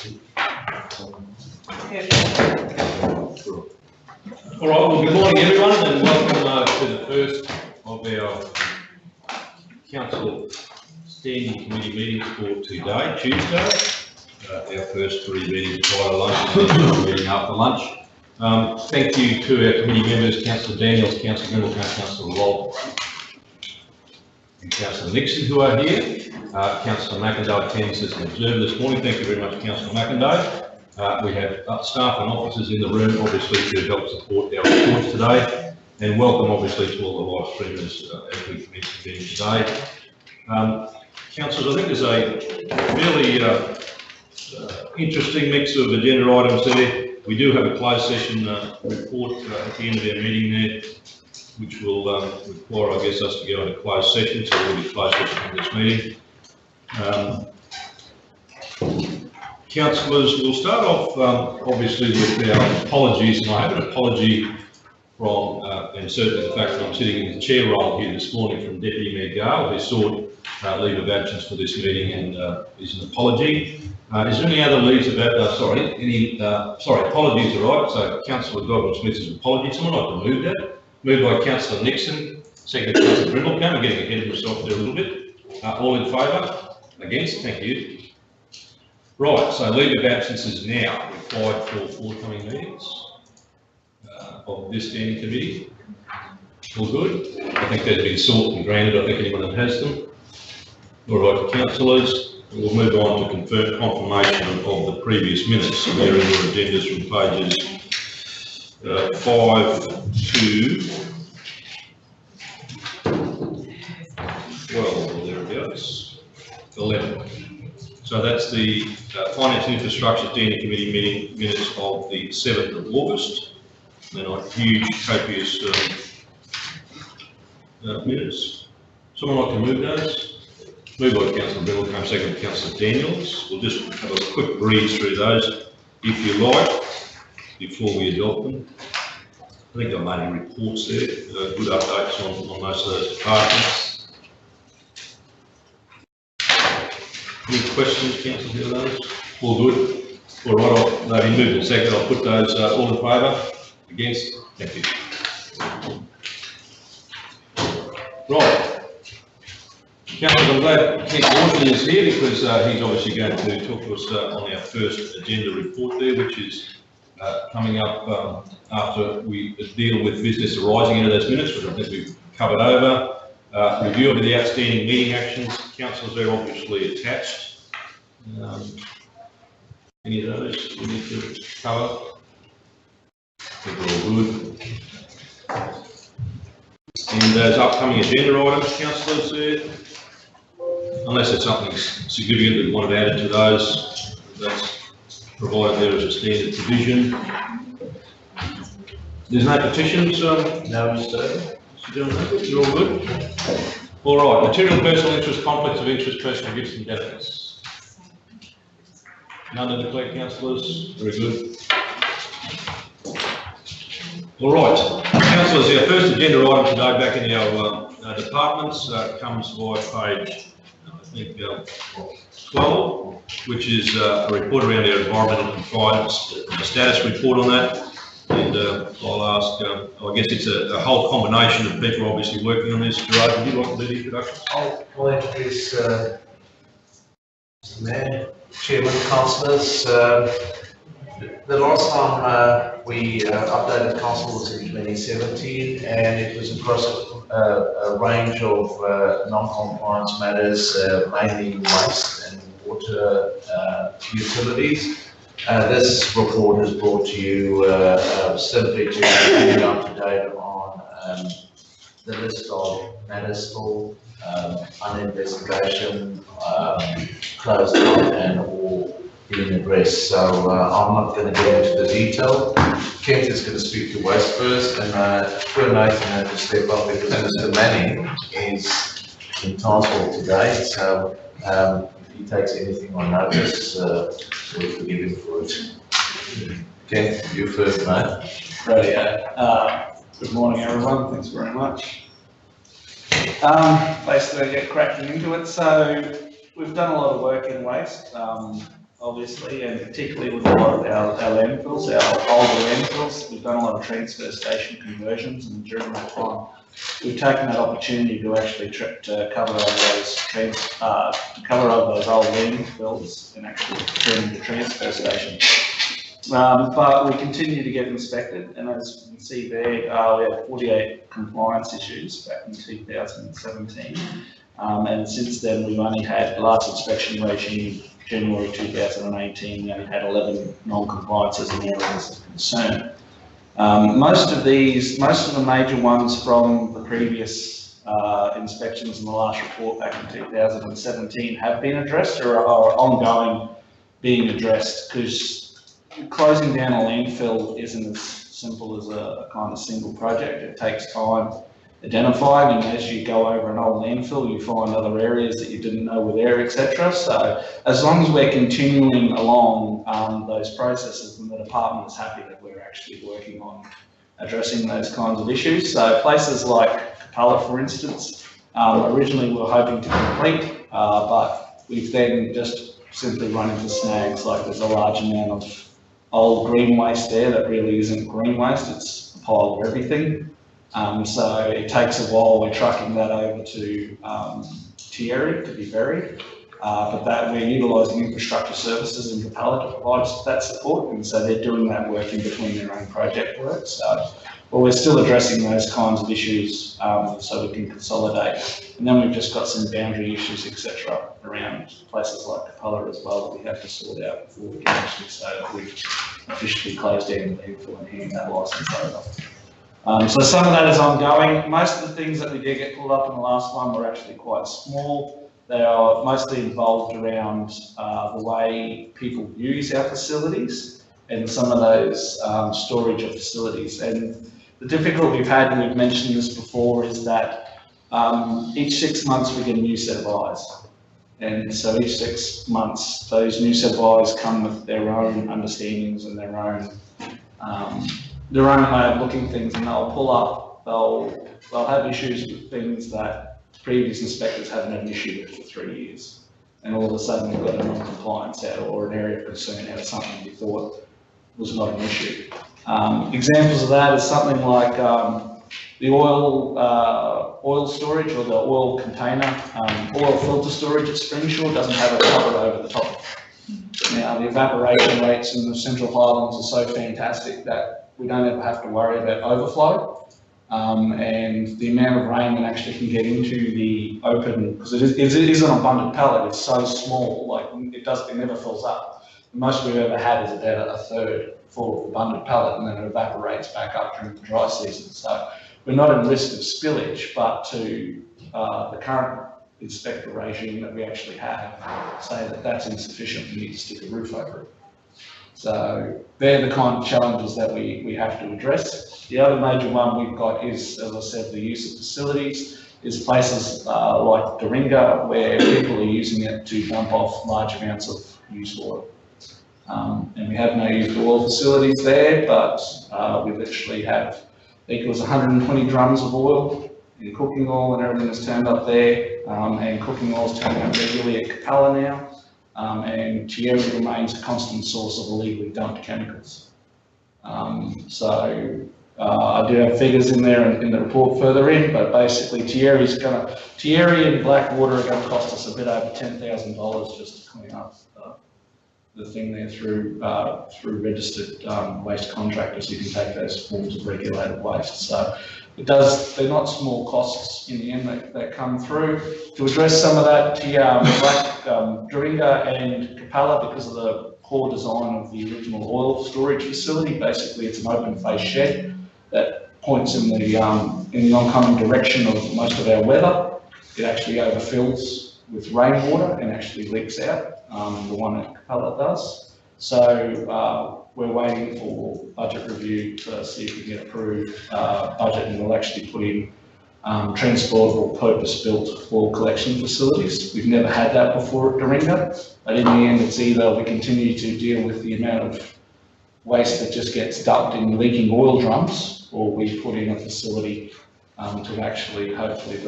All right, well, good morning everyone and welcome to the first of our Council Standing Committee meetings for today, Tuesday. Our first three meetings prior to lunch and then one meeting after lunch. Thank you to our committee members, Councillor Daniels, Councillor Grimmelkamp, Councillor Lobb and Councillor Nixon who are here. Councillor McIndoe attends as an observer this morning. Thank you very much, Councillor McIndoe. We have staff and officers in the room, obviously, to help support our reports today, and welcome, obviously, to all the live streamers as we commence the meeting today. Councillors, I think there's a really interesting mix of agenda items there. We do have a closed session report at the end of our meeting there, which will require, I guess, us to go into closed session, so there will be closed session in this meeting. Councillors, we'll start off obviously with our apologies, and I have an apology from, and certainly the fact that I'm sitting in the chair role here this morning, from Deputy Mayor Gale, who sought leave of absence for this meeting and is an apology. Is there any other leaves of absence? Apologies are right. So Councillor Godwin-Smith's apology. Someone like to move that? Moved by Councillor Nixon, second Councillor Grimmelkamp. I'm getting ahead of myself there a little bit. All in favour? Against? Thank you. Right, so leave of absence is now required for forthcoming meetings of this standing committee. All good? I think they've been sought and granted. I think anyone that has them. All right, councillors, we'll move on to confirm confirmation of the previous minutes. So they're in your agendas from pages 5 to 12, or thereabouts, 11. So that's the Finance and Infrastructure Standing Committee meeting minutes of the 7th of August. They're not huge, copious minutes. Someone like to move those? Moved by Councillor Grimmelkamp, second by Councillor Daniels. We'll just have a quick breeze through those, if you like, before we adopt them. I think I've made reports there, good updates on most of those departments. Any questions, Councillor, for those? All good? All right, they've been moved in a second. I'll put those all in favour. Against? Thank you. Right. Councillor, I'm glad Kent Wharton is here because he's obviously going to talk to us on our first agenda report there, which is coming up after we deal with business arising out of those minutes, which I think we've covered over. Review of the outstanding meeting actions. Councillors are obviously attached. Any of those we need to cover? I think we're all good. And those upcoming agenda items, councillors, there. Unless there's something significant that you want to add to those, that's provided there as a standard provision. There's no petitions? No, Mr. You're all good? All right, material personal interest, conflicts of interest, personal gifts and benefits. None to declare, councillors? Very good. All right, councillors, our first agenda item today back in our departments comes via page, I think, 12, which is a report around our environmental compliance, a status report on that. And I'll ask, I guess it's a whole combination of people obviously working on this. Gerard, would you like to do the introduction? I'll introduce Mr. Mayor, Chairman, Councillors. The last time we updated Council was in 2017, and it was across a range of non-compliance matters, mainly waste and water utilities. This report is brought to you simply to bring you up to date on the list of matters still under investigation, closed up and all being addressed. So I'm not going to get into the detail. Kent is going to speak to waste first, and poor Nathan had to step up because Mr. Manning is in Townsville today. So if he takes anything on notice, we'll forgive him for it. Kent, you first, mate. Radio. Good morning, everyone. Thanks very much. Basically, get cracking into it. So we've done a lot of work in waste. obviously, and particularly with a lot of our landfills, our older landfills. We've done a lot of transfer station conversions, and during that time, we've taken that opportunity to actually to cover over those old landfills and actually turn into transfer stations. But we continue to get inspected, and as you can see there, we had 48 compliance issues back in 2017, and since then we've only had the last inspection regime, January 2018, we only had 11 non-compliances in areas of concern. Most of the major ones from the previous inspections in the last report back in 2017 have been addressed or are ongoing being addressed, because closing down a landfill isn't as simple as a kind of single project. It takes time identifying, and as you go over an old landfill, you find other areas that you didn't know were there, etc. So as long as we're continuing along those processes, then the department is happy that we're actually working on addressing those kinds of issues. So places like Capella, for instance, originally we were hoping to complete, but we've then just simply run into snags. Like there's a large amount of old green waste there that really isn't green waste, it's a pile of everything. So it takes a while. We're trucking that over to Thierry to be buried, but that we're utilising infrastructure services in Capella to provide that support, and so they're doing that work in between their own project work. So, well, we're still addressing those kinds of issues so we can consolidate, and then we've just got some boundary issues, etc., around places like Capella as well that we have to sort out before we can actually say that we've officially closed down the landfill and handing that licence over. So some of that is ongoing. Most of the things that we did get pulled up in the last one were actually quite small. They are mostly involved around the way people use our facilities and some of those storage of facilities. And the difficulty we've had, and we've mentioned this before, is that each 6 months we get a new set of eyes. And so each 6 months, those new set of eyes come with their own understandings and their own way of looking at things, and they'll pull up, they'll have issues with things that previous inspectors haven't had an issue with for 3 years. And all of a sudden we've got a non-compliance out or an area of concern out of something we thought was not an issue. Examples of that is something like the oil storage or the oil container, oil filter storage at Springshaw doesn't have a cover over the top. Now the evaporation rates in the Central Highlands are so fantastic that we don't ever have to worry about overflow. And the amount of rain that actually can get into the open, because it is an abundant pellet, it's so small, like it never fills up. The most we've ever had is about a third full of abundant pellet, and then it evaporates back up during the dry season. So we're not at risk of spillage, but to the current inspector regime that we actually have say that that's insufficient, we need to stick a roof over it. So they're the kind of challenges that we have to address. The other major one we've got is, as I said, the use of facilities. Is places like Doringa where people are using it to dump off large amounts of used oil. And we have no used oil facilities there, but we literally have, I think it was 120 drums of oil in cooking oil, and everything is turned up there, and cooking oil is turned up regularly at Capella now. And Thierry remains a constant source of illegally dumped chemicals. So I do have figures in there in the report further in, but basically Thierry and Blackwater are going to cost us a bit over $10,000 just to clean up the thing there through registered waste contractors who can take those forms of regulated waste. So they're not small costs in the end that come through. To address some of that, Doringa and Capella, because of the poor design of the original oil storage facility, basically it's an open face shed that points in the oncoming direction of most of our weather. It actually overfills with rainwater and actually leaks out. The one at Capella does. So we're waiting for budget review to see if we can get approved budget, and we'll actually put in transportable purpose-built oil collection facilities. We've never had that before at Doringa, but in the end it's either we continue to deal with the amount of waste that just gets dumped in leaking oil drums, or we put in a facility to actually hopefully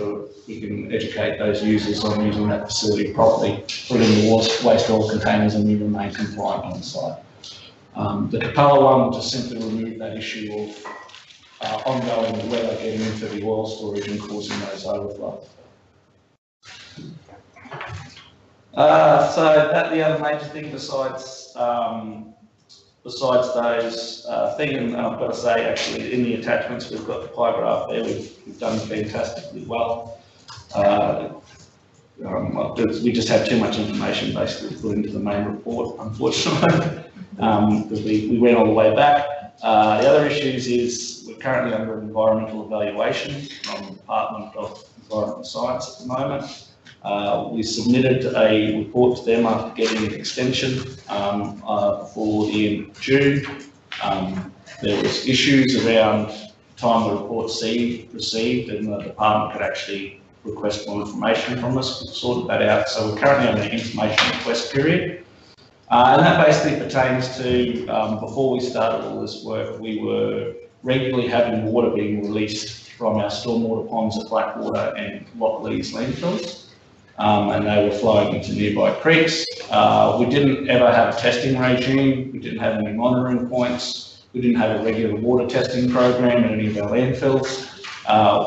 we can educate those users on using that facility properly, put in the waste oil containers, and we remain compliant on the site. The Capella one just simply removed that issue of ongoing weather getting into the oil storage and causing those overflows. So that the other major thing besides those things, and I've got to say actually in the attachments we've got the pie graph there, we've done fantastically well. We just have too much information basically to put into the main report, unfortunately, because we went all the way back. The other issues is we're currently under environmental evaluation from the Department of Environmental Science at the moment. We submitted a report to them after getting an extension for the end of June. There was issues around the time the report received, and the department could actually request more information from us. We've sorted that out, so we're currently on the information request period. And that basically pertains to, before we started all this work, we were regularly having water being released from our stormwater ponds at Blackwater and Lockleys landfills. And they were flowing into nearby creeks. We didn't ever have a testing regime. We didn't have any monitoring points. We didn't have a regular water testing program at any of our landfills.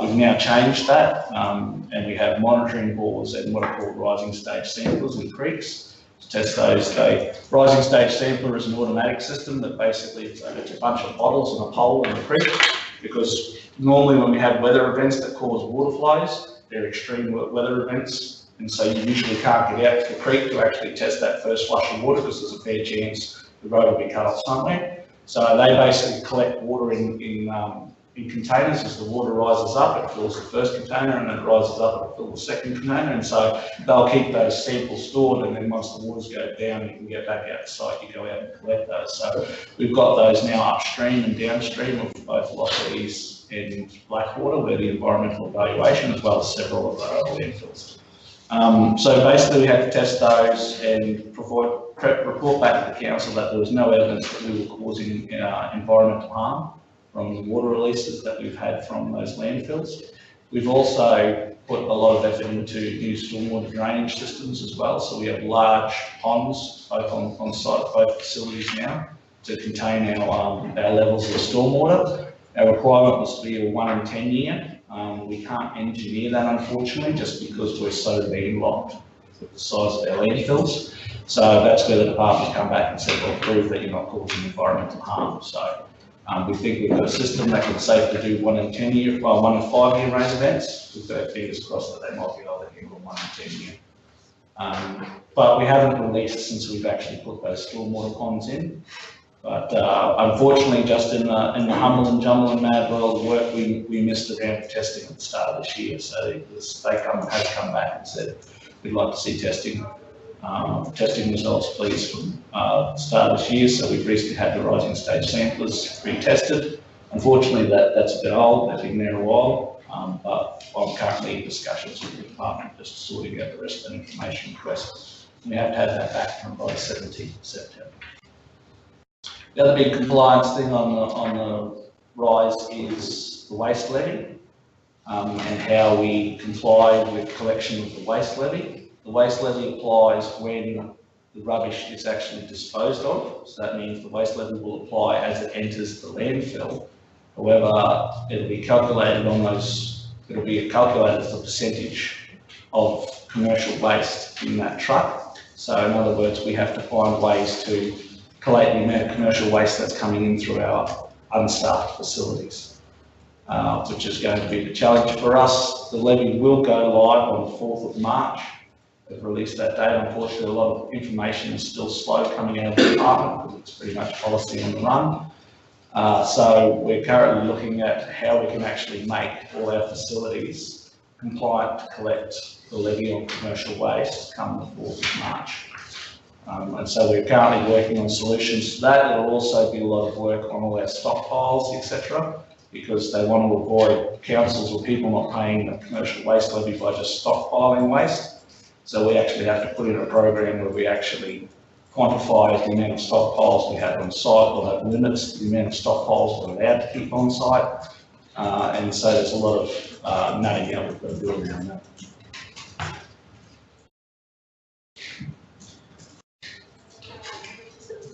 We've now changed that, and we have monitoring bores and what are called rising stage samplers in creeks to test those. The rising stage sampler is an automatic system that basically it's a bunch of bottles and a pole in the creek, because normally when we have weather events that cause water flows, they're extreme weather events. And so you usually can't get out to the creek to actually test that first flush of water because there's a fair chance the road will be cut off somewhere. So they basically collect water in containers. As the water rises up, it fills the first container, and then it rises up, it fills the second container. And so they'll keep those samples stored, and then once the waters go down, you can get back out to site, you go out and collect those. So we've got those now upstream and downstream of both Lockleys and Blackwater, where the environmental evaluation, as well as several of our other landfills. So basically we had to test those and report back to the council that there was no evidence that we were causing environmental harm from the water releases that we've had from those landfills. We've also put a lot of effort into new stormwater drainage systems as well. So we have large ponds both on site at both facilities now to contain our levels of stormwater. Our requirement was to be a 1 in 10 year. We can't engineer that, unfortunately, just because we're so landlocked with the size of our landfills. So that's where the department come back and said, well, prove that you're not causing environmental harm. So we think we've got a system that can safely do 1 in 10 year, 1 in 5 year rain events. We've got our fingers crossed that they might be able to handle 1 in 10 year. But we haven't released since we've actually put those stormwater ponds in. But unfortunately, just in the humble and jumble and mad world of work, we missed the round of testing at the start of this year. So they have come back and said, we'd like to see testing results, please, from the start of this year. So we've recently had the rising stage samplers retested. Unfortunately, that's a bit old. They've been there a while. But I'm currently in discussions with the department just sorting out the rest of the information requests. We have to have that back by the 17th of September. The other big compliance thing on the rise is the waste levy and how we comply with collection of the waste levy. The waste levy applies when the rubbish is actually disposed of. So that means the waste levy will apply as it enters the landfill. However, it'll be calculated on those, it'll be calculated as a percentage of commercial waste in that truck. So in other words, we have to find ways to collate the amount of commercial waste that's coming in through our unstaffed facilities, which is going to be the challenge for us. The levy will go live on the 4th of March. They've released that date. Unfortunately, a lot of information is still slow coming out of the department because it's pretty much policy on the run. So we're currently looking at how we can actually make all our facilities compliant to collect the levy on commercial waste come the 4th of March. And so we're currently working on solutions to that. There will also be a lot of work on all our stockpiles, etc., because they want to avoid councils or people not paying the commercial waste levy by just stockpiling waste. So we actually have to put in a program where we actually quantify the amount of stockpiles we have on site. We'll have limits to the amount of stockpiles we're allowed to keep on site. and so there's a lot of nutting out we've got to do around that.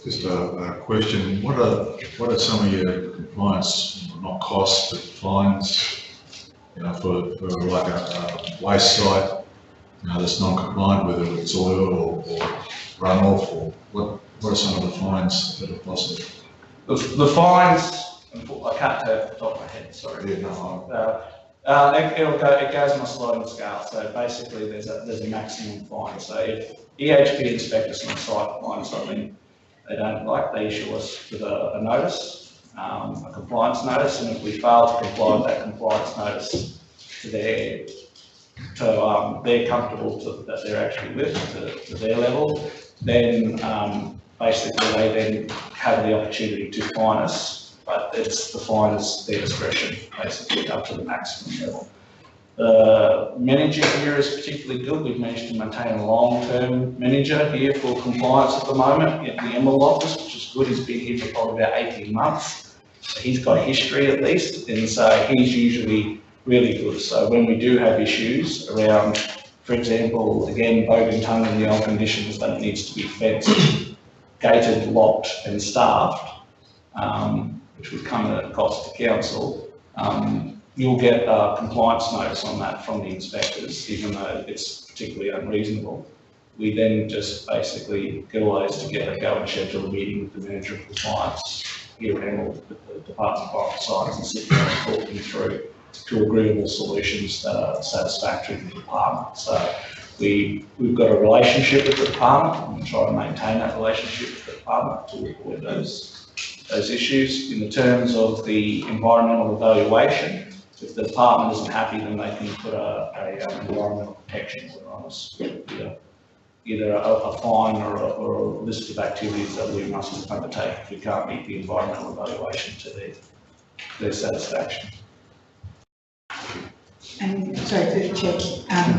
Just a question, what are some of your compliance, not costs, but fines, you know, for like a waste site, you know, that's non-compliant, whether it's oil or runoff, or what are some of the fines that are possible? The fines, I can't tell off the top of my head, sorry. Yeah, no, It goes on a sliding scale, so basically there's a maximum fine. So if EHP inspect us on site find something they don't like, they issue us with a notice, a compliance notice, and if we fail to comply with that compliance notice they're comfortable that they're actually with to their level, then basically they then have the opportunity to fine us, but the fine is their discretion, basically up to the maximum level. The manager here is particularly good. We've managed to maintain a long-term manager here for compliance at the moment at the Emerald office, which is good. He's been here for probably about 18 months. So he's got history at least, and so he's usually really good. So when we do have issues around, for example, again, Bogan Tongue in the old conditions that it needs to be fenced, gated, locked and staffed, which would come at a cost to council, you'll get a compliance notice on that from the inspectors, even though it's particularly unreasonable. We then just basically get all those together, go and schedule a meeting with the manager of compliance here at Emerald, with the Department of Fire Science, and sit down and talk them through to agreeable solutions that are satisfactory to the department. So we've got a relationship with the department, and we try to maintain that relationship with the department to avoid those issues. In the terms of the environmental evaluation, if the department isn't happy, then they can put an environmental protection order on us, either a fine or a list of activities that we must undertake if we can't meet the environmental evaluation to their satisfaction. And sorry, to check,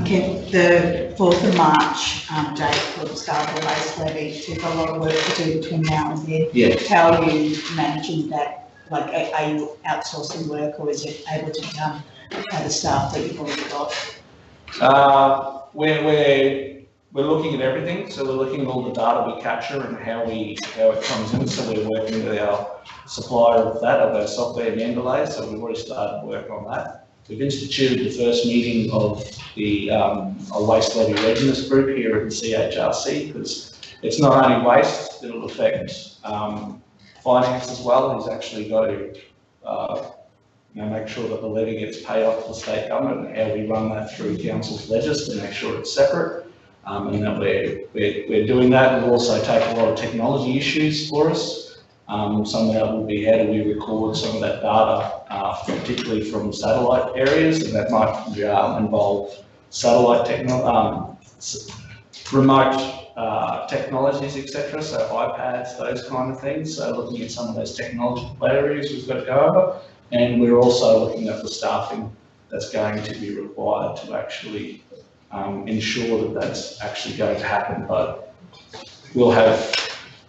Kev, the 4th of March date for the start of the waste levy, there's a lot of work to do between now and then. Yeah. How are you managing that? Like, are you outsourcing work, or is it able to be done by the staff that you've already got? We're looking at everything. So we're looking at all the data we capture and how it comes in. So we're working with our supplier of our software Mendeley. So we've already started work on that. We've instituted the first meeting of the a waste levy readiness group here at the CHRC, because it's not only waste, it'll affect finance as well. He's actually got to make sure that the levy gets paid off to the state government, and how we run that through council's ledgers to make sure it's separate, and that we're doing that. We'll also take a lot of technology issues for us. Some of that will be how do we record some of that data, particularly from satellite areas, and that might involve satellite remote technologies, etc. So iPads, those kind of things. So looking at some of those technological areas we've got to go over, and we're also looking at the staffing that's going to be required to actually ensure that that's actually going to happen. But we'll have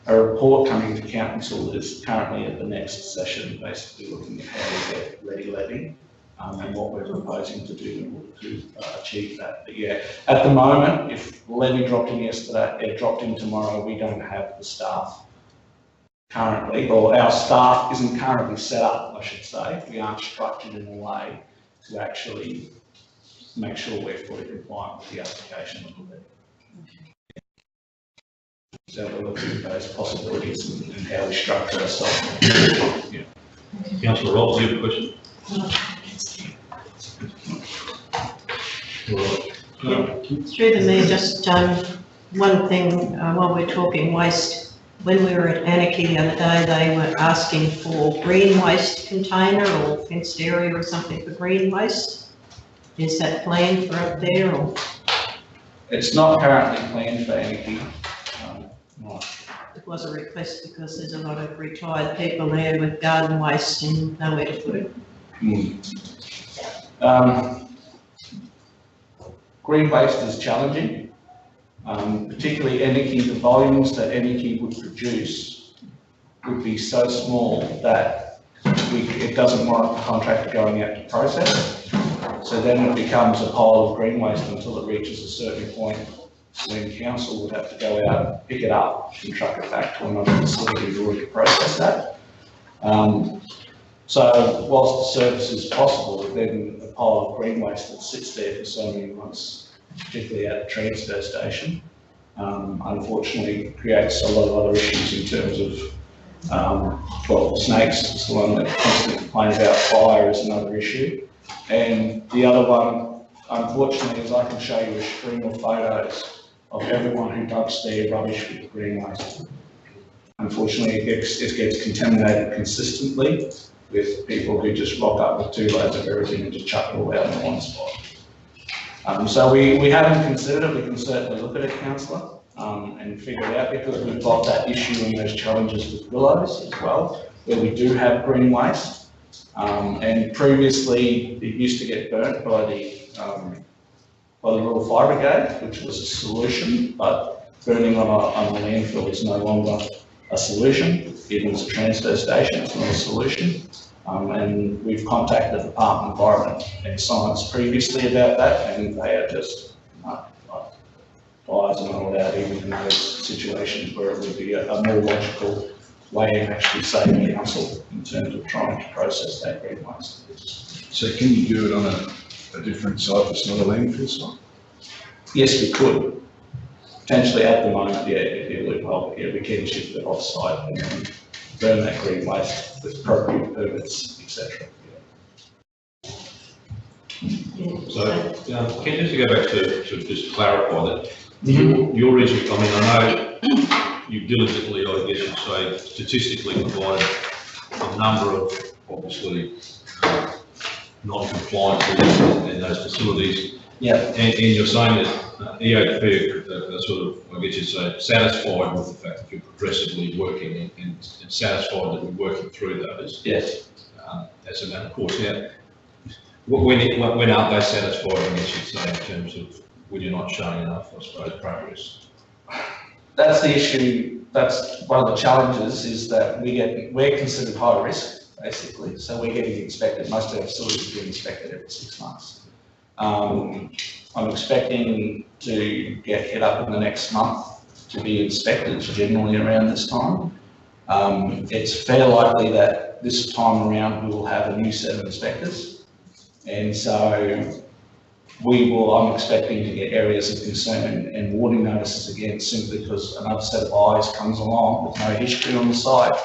a report coming to council that is currently at the next session, basically looking at how we get ready levy and what we're proposing to do in order to achieve that. But yeah, at the moment, if the levy dropped in yesterday, it dropped in tomorrow, we don't have the staff currently, or our staff isn't currently set up, I should say. We aren't structured in a way to actually make sure we're fully compliant with the application of the levy. So we're looking at those possibilities and how we structure ourselves. Yeah. Councillor Rolls, you have a question? Through the mayor, just one thing while we're talking waste. When we were at Anarchy the other day, they were asking for green waste container or fenced area or something for green waste. Is that planned for up there, or? It's not currently planned for Anarchy. It was a request because there's a lot of retired people there with garden waste and nowhere to put it. Green waste is challenging, particularly Anarchy. The volumes that Anarchy would produce would be so small that it doesn't warrant the contractor going out to process. So then it becomes a pile of green waste until it reaches a certain point when council would have to go out and pick it up and truck it back to another facility in order to process that. So whilst the service is possible, then a pile of green waste that sits there for so many months, particularly at the transfer station, unfortunately creates a lot of other issues in terms of, well, snakes is the one that constantly complains about. Fire is another issue. And the other one, unfortunately, is I can show you a string of photos of everyone who dumps their rubbish with green waste. Unfortunately, it gets contaminated consistently with people who just rock up with 2 loads of everything and just chuck it all out in one spot. So we haven't considered it. We can certainly look at it, councillor, and figure it out, because we've got that issue and those challenges with willows as well, where we do have green waste. And previously it used to get burnt by the Rural Fire Brigade, which was a solution, but burning on a landfill is no longer a solution. Even as a transfer station, it's not a solution. And we've contacted the Department of Environment and Science previously about that, and they are just, fires are not allowed even in those situations where it would be a more logical way of actually saving council in terms of trying to process that green waste. So can you do it on a different site that's not a landfill site? Yes, we could. Potentially at the moment, yeah, it'd be a loophole, but yeah, we can shift it off-site and then burn that green waste with appropriate permits, etc. So, Ken, just to go back to just clarify that, your issue, I mean, I know you diligently, I guess you'd say, statistically provided a number of, obviously, non-compliance in those facilities. Yeah. And you're saying that EHP are sort of, I guess you'd say, satisfied with the fact that you're progressively working and satisfied that we're working through those. Yes. As a matter of course. Now, when aren't they satisfied, I guess you'd say, in terms of when you're not showing enough, I suppose, progress? That's the issue. That's one of the challenges, is that we're considered high risk, basically. So we're getting inspected. Most of our facilities are getting inspected every 6 months. I'm expecting to get hit up in the next month to be inspected generally around this time. It's fair likely that this time around we will have a new set of inspectors. And so I'm expecting to get areas of concern and warning notices again, simply because another set of eyes comes along with no history on the site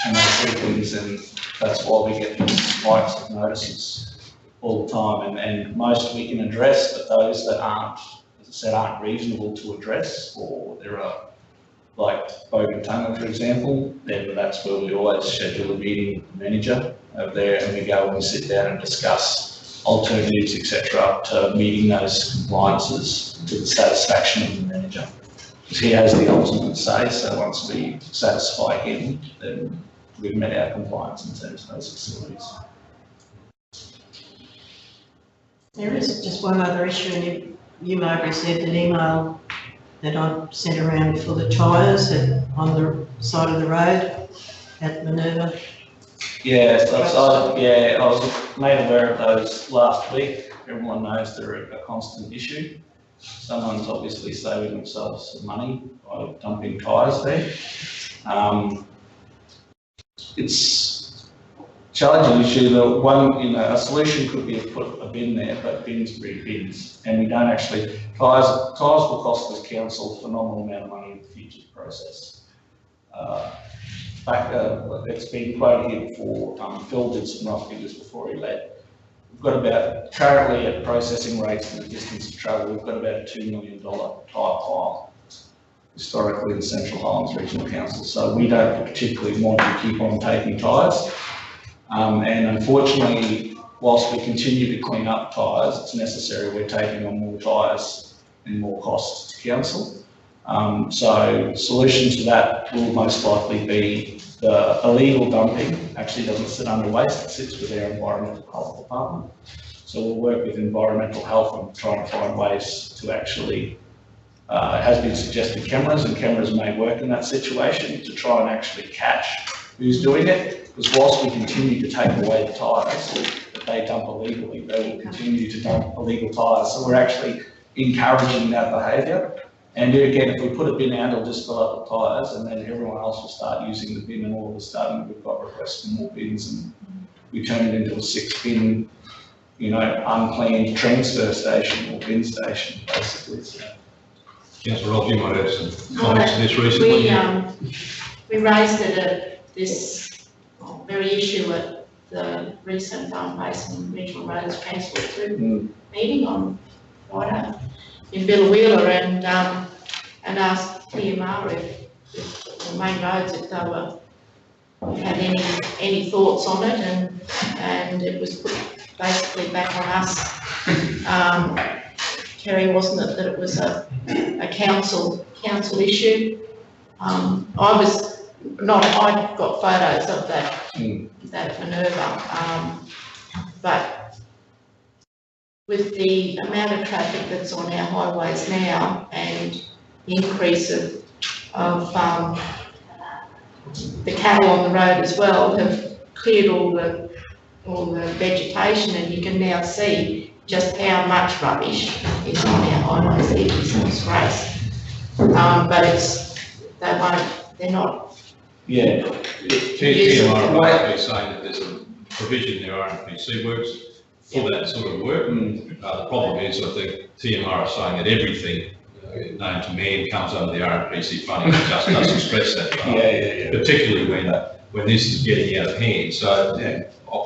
and they see things, and that's why we get these spikes of notices all the time. And most we can address, but those that aren't, as I said, aren't reasonable to address, or there are, like Bogan Tunga, for example, then that's where we always schedule a meeting with the manager over there, and we go and we sit down and discuss alternatives, etc., to meeting those compliances to the satisfaction of the manager. Because he has the ultimate say, so once we satisfy him, then we've met our compliance in terms of those facilities. There is just one other issue, and you might have received an email that I sent around for the tyres on the side of the road at Minerva. Yeah, I was made aware of those last week. Everyone knows they're a constant issue. Someone's obviously saving themselves some money by dumping tyres there. It's a challenging issue. The one, a solution could be to put a bin there, but bins breed bins, and we don't actually. Tyres will cost this council a phenomenal amount of money in the future to process. It's been quoted here before. Phil did some rough figures before he left. We've got about, currently at processing rates and the distance of travel, we've got about a $2 million tyre pile historically in Central Highlands Regional Council. So we don't particularly want to keep on taking tyres. And unfortunately, whilst we continue to clean up tyres, it's necessary we're taking on more tyres and more costs to council. So solution to that will most likely be the illegal dumping. Actually doesn't sit under waste, it sits with our environmental health department. So we'll work with environmental health and try and find ways to actually, it has been suggested cameras, and cameras may work in that situation to try and actually catch who's doing it, because whilst we continue to take away the tyres that they dump illegally, they will continue to dump illegal tyres. So we're actually encouraging that behaviour. And again, if we put a bin out, it'll just fill up the tyres, and then everyone else will start using the bin, and all of a sudden we've got requests for more bins, and we turn it into a 6-bin, unplanned transfer station or bin station, basically. So. Councillor Rob, you might have some comments to this recently. We raised it at this very issue at the recent Basin Regional Roads Transport Group meeting on Friday in Billawheeler, and asked TMR if the main roads, if they were had any thoughts on it, and it was put basically back on us. Kerry, wasn't it, that it was a council issue? I've got photos of that manoeuvre, but with the amount of traffic that's on our highways now and the increase of the cattle on the road as well, have cleared all the vegetation, and you can now see just how much rubbish is on our highways. It is a disgrace. But they're not. Yeah. TMR are basically saying that there's a provision in their RMPC works for that sort of work. The problem is, I think TMR are saying that everything known to man comes under the RMPC funding. It just doesn't stress that part. Particularly when this is getting out of hand. So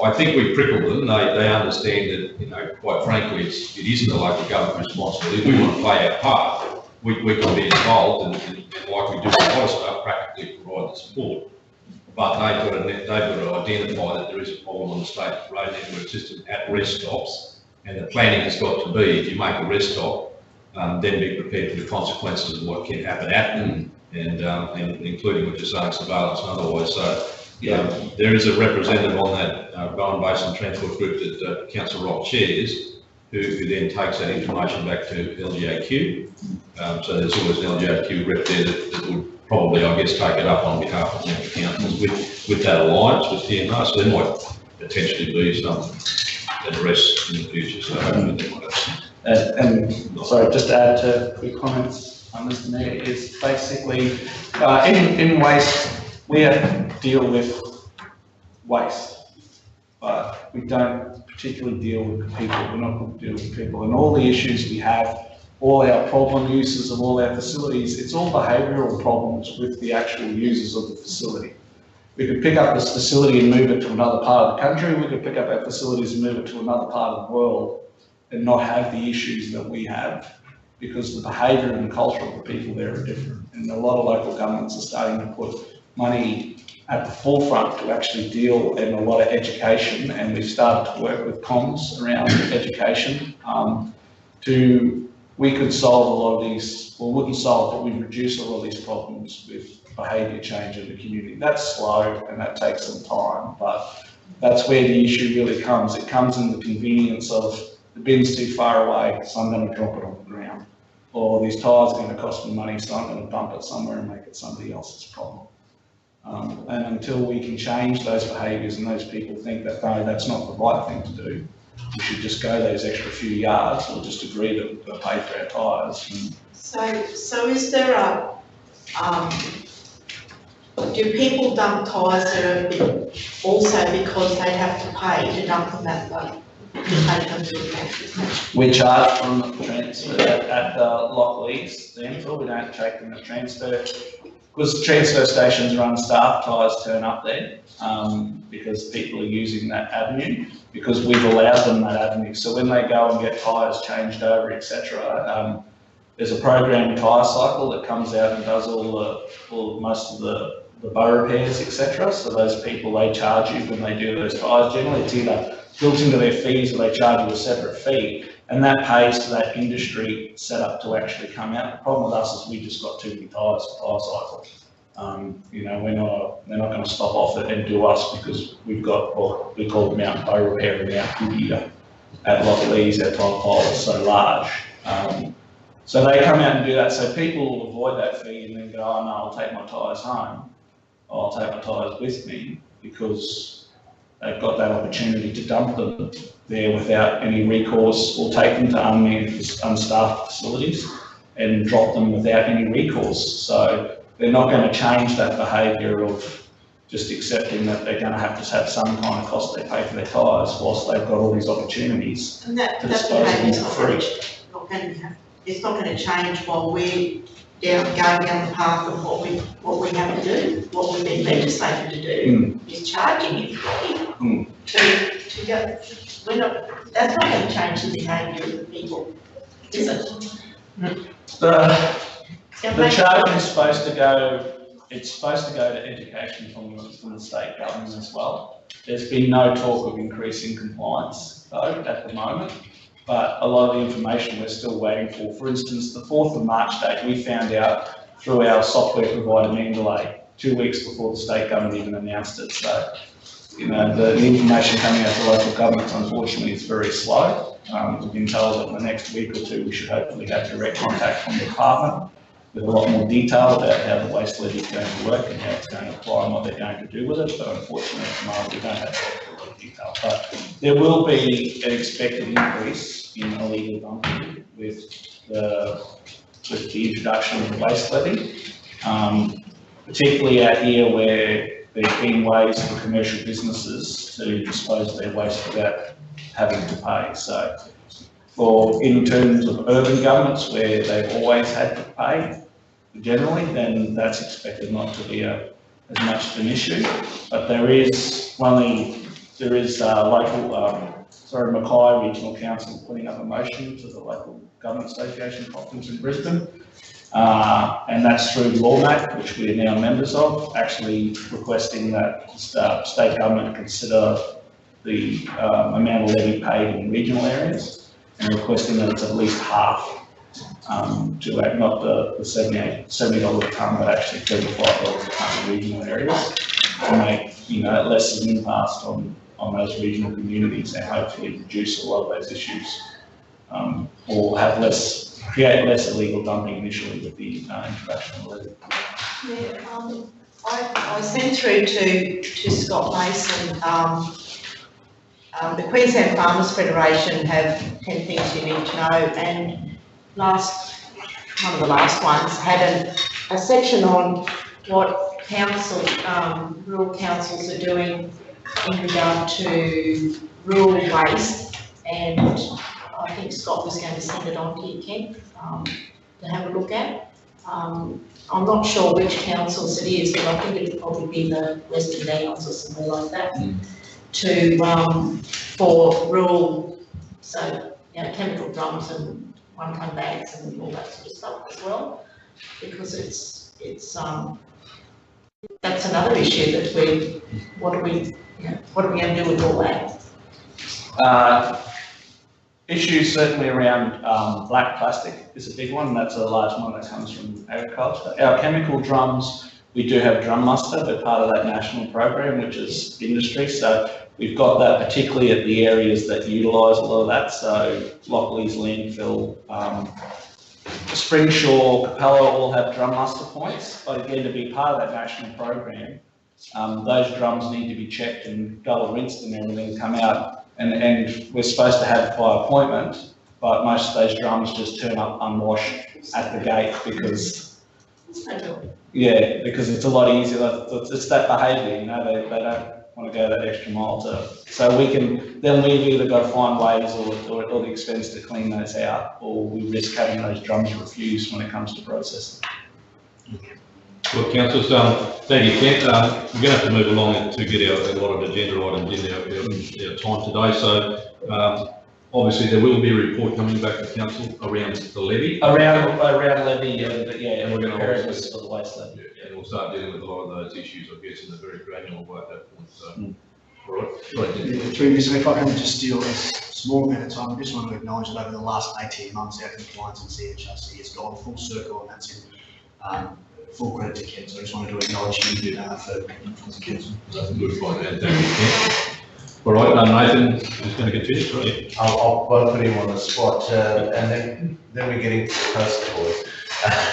I think we prickled them. They understand that, quite frankly, it isn't a local government responsibility. We want to play our part. We can be involved, and like we do with a lot of stuff, practically provide the support. But they've got to identify that there is a problem on the state road network system at rest stops, and the planning has got to be, if you make a rest stop, then be prepared for the consequences of what can happen at them, and including what you're saying, surveillance and otherwise. So there is a representative on that Bowen Basin Transport Group that Councillor Rock chairs, who then takes that information back to LGAQ. So there's always an LGAQ rep there that would probably, I guess, take it up on behalf of the councils with that alliance with TMR. So there might potentially be some address in the future. So hopefully they might have. And sorry, just to add to quick comments, Mr. Mayor, is basically in waste, we have to deal with waste, but we don't particularly deal with people. We're not going to deal with people, and all the issues we have, all our problem uses of all our facilities, it's all behavioural problems with the actual users of the facility. We could pick up this facility and move it to another part of the country. We could pick up our facilities and move it to another part of the world and not have the issues that we have, because the behaviour and the culture of the people there are different. And a lot of local governments are starting to put money at the forefront to actually deal in a lot of education, and we've started to work with comms around education we could solve a lot of these, well, we wouldn't solve, but we'd reduce a lot of these problems with behaviour change in the community. That's slow and that takes some time, but that's where the issue really comes. It comes in the convenience of the bin's too far away, so I'm going to drop it on the ground. Or these tyres are going to cost me money, so I'm going to dump it somewhere and make it somebody else's problem. And until we can change those behaviours and those people think that, no, that's not the right thing to do, we should just go those extra few yards or just agree that we'll pay for our tyres. So is there do people dump tyres that are also because they have to pay to dump them that way? We charge from the transfer at the Lockleys, landfill. We don't take them at transfer because transfer stations are unstaffed. Tyres turn up there because people are using that avenue, because we've allowed them that avenue. So when they go and get tyres changed over, etc., there's a programmed tyre cycle that comes out and does most of the bow repairs, etc. So those people, they charge you when they do those tyres. Generally, it's either built into their fees or they charge you a separate fee, and that pays for that industry setup to actually come out. The problem with us is we just got too many tyres for tyre cycle. They're not going to stop off it and do us, because we've got what we call Mount Bow Repair and Mount Goodyear at Lockleys. Our tyre pile is so large. So they come out and do that. So people will avoid that fee and then go, oh no, I'll take my tyres home. I'll take my tyres with me, because they've got that opportunity to dump them there without any recourse, or take them to unmanned, unstaffed facilities and drop them without any recourse. So they're not going to change that behaviour of just accepting that they're going to have some kind of cost they pay for their tyres, whilst they've got all these opportunities And that to dispose of them for free. not going to have, it's not going to change while we're going down the path of what we have to do, what we've been legislated to do, is charging everybody to go. That's not going to change the behaviour of the people, is it? The charge is supposed to go, it's supposed to go to education from the state government as well. There's been no talk of increasing compliance though at the moment, but a lot of the information we're still waiting for. For instance, the 4th of March date, we found out through our software provider Mendeley 2 weeks before the state government even announced it. So, you know, the information coming out to local governments unfortunately is very slow. We've been told that in the next week or two we should hopefully have direct contact from the department with a lot more detail about how the waste levy is going to work and how it's going to apply and what they're going to do with it. But unfortunately at the moment we don't have a lot of detail. But there will be an expected increase in illegal dumping with the introduction of the waste levy, particularly out here where there's been ways for commercial businesses to dispose of their waste without having to pay. So in terms of urban governments where they've always had to pay generally, then that's expected not to be as much of an issue. But there is Mackay Regional Council putting up a motion to the Local Government Association Conference in Brisbane. And that's through LawMat, which we are now members of, actually requesting that the state government consider the amount of levy paid in regional areas, and requesting that it's at least half, to not the $70 a tonne, but actually $35 a tonne in regional areas, to make, you know, less of an impasse on those regional communities and hopefully reduce a lot of those issues, or create less illegal dumping initially with the introduction of the levy. Yeah, I sent through to Scott Mason, the Queensland Farmers Federation have 10 things you need to know, and one of the last ones had a section on what rural councils are doing in regard to rural waste, and I think Scott was going to send it on to you, Ken, to have a look at. I'm not sure which councils it is, but I think it'd probably be the Western Downs or somewhere like that, for rural, so, you know, chemical drums and 1 tonne bags and all that sort of stuff as well, because that's another issue that what are we going to do with all that? Issues certainly around black plastic is a big one, and that's a large one that comes from agriculture. Our chemical drums, we do have drum muster, they're part of that national program, which is industry, so we've got that particularly at the areas that utilise a lot of that, so Lockleys, landfill, Springshaw, Capella all have drum muster points, but again, to be part of that national program, those drums need to be checked and double rinsed and everything come out, and we're supposed to have by appointment, but most of those drums just turn up unwashed at the gate because it's a lot easier. It's that behaviour, you know, they don't want to go that extra mile so we've either got to find ways or the expense to clean those out, or we risk having those drums refused when it comes to processing. Well, councillors, thank you, Kent. We're going to have to move along to get a lot of agenda items in our time today. So obviously there will be a report coming back to council around the levy. Around levy, and we're going to for the waste levy. Yeah, and we'll start dealing with a lot of those issues, I guess, in a very granular way at that point. So, all right. Through this, if I can just steal a small amount of time, I just want to acknowledge that over the last 18 months, our compliance in CHRC has gone full circle, and that's in full credit to Ken. So I just wanted to acknowledge you for the council. That's a good point, man. Thank you, Ken. All right, Nathan is going to continue, right? I'll put him on the spot, and then we're getting close to it.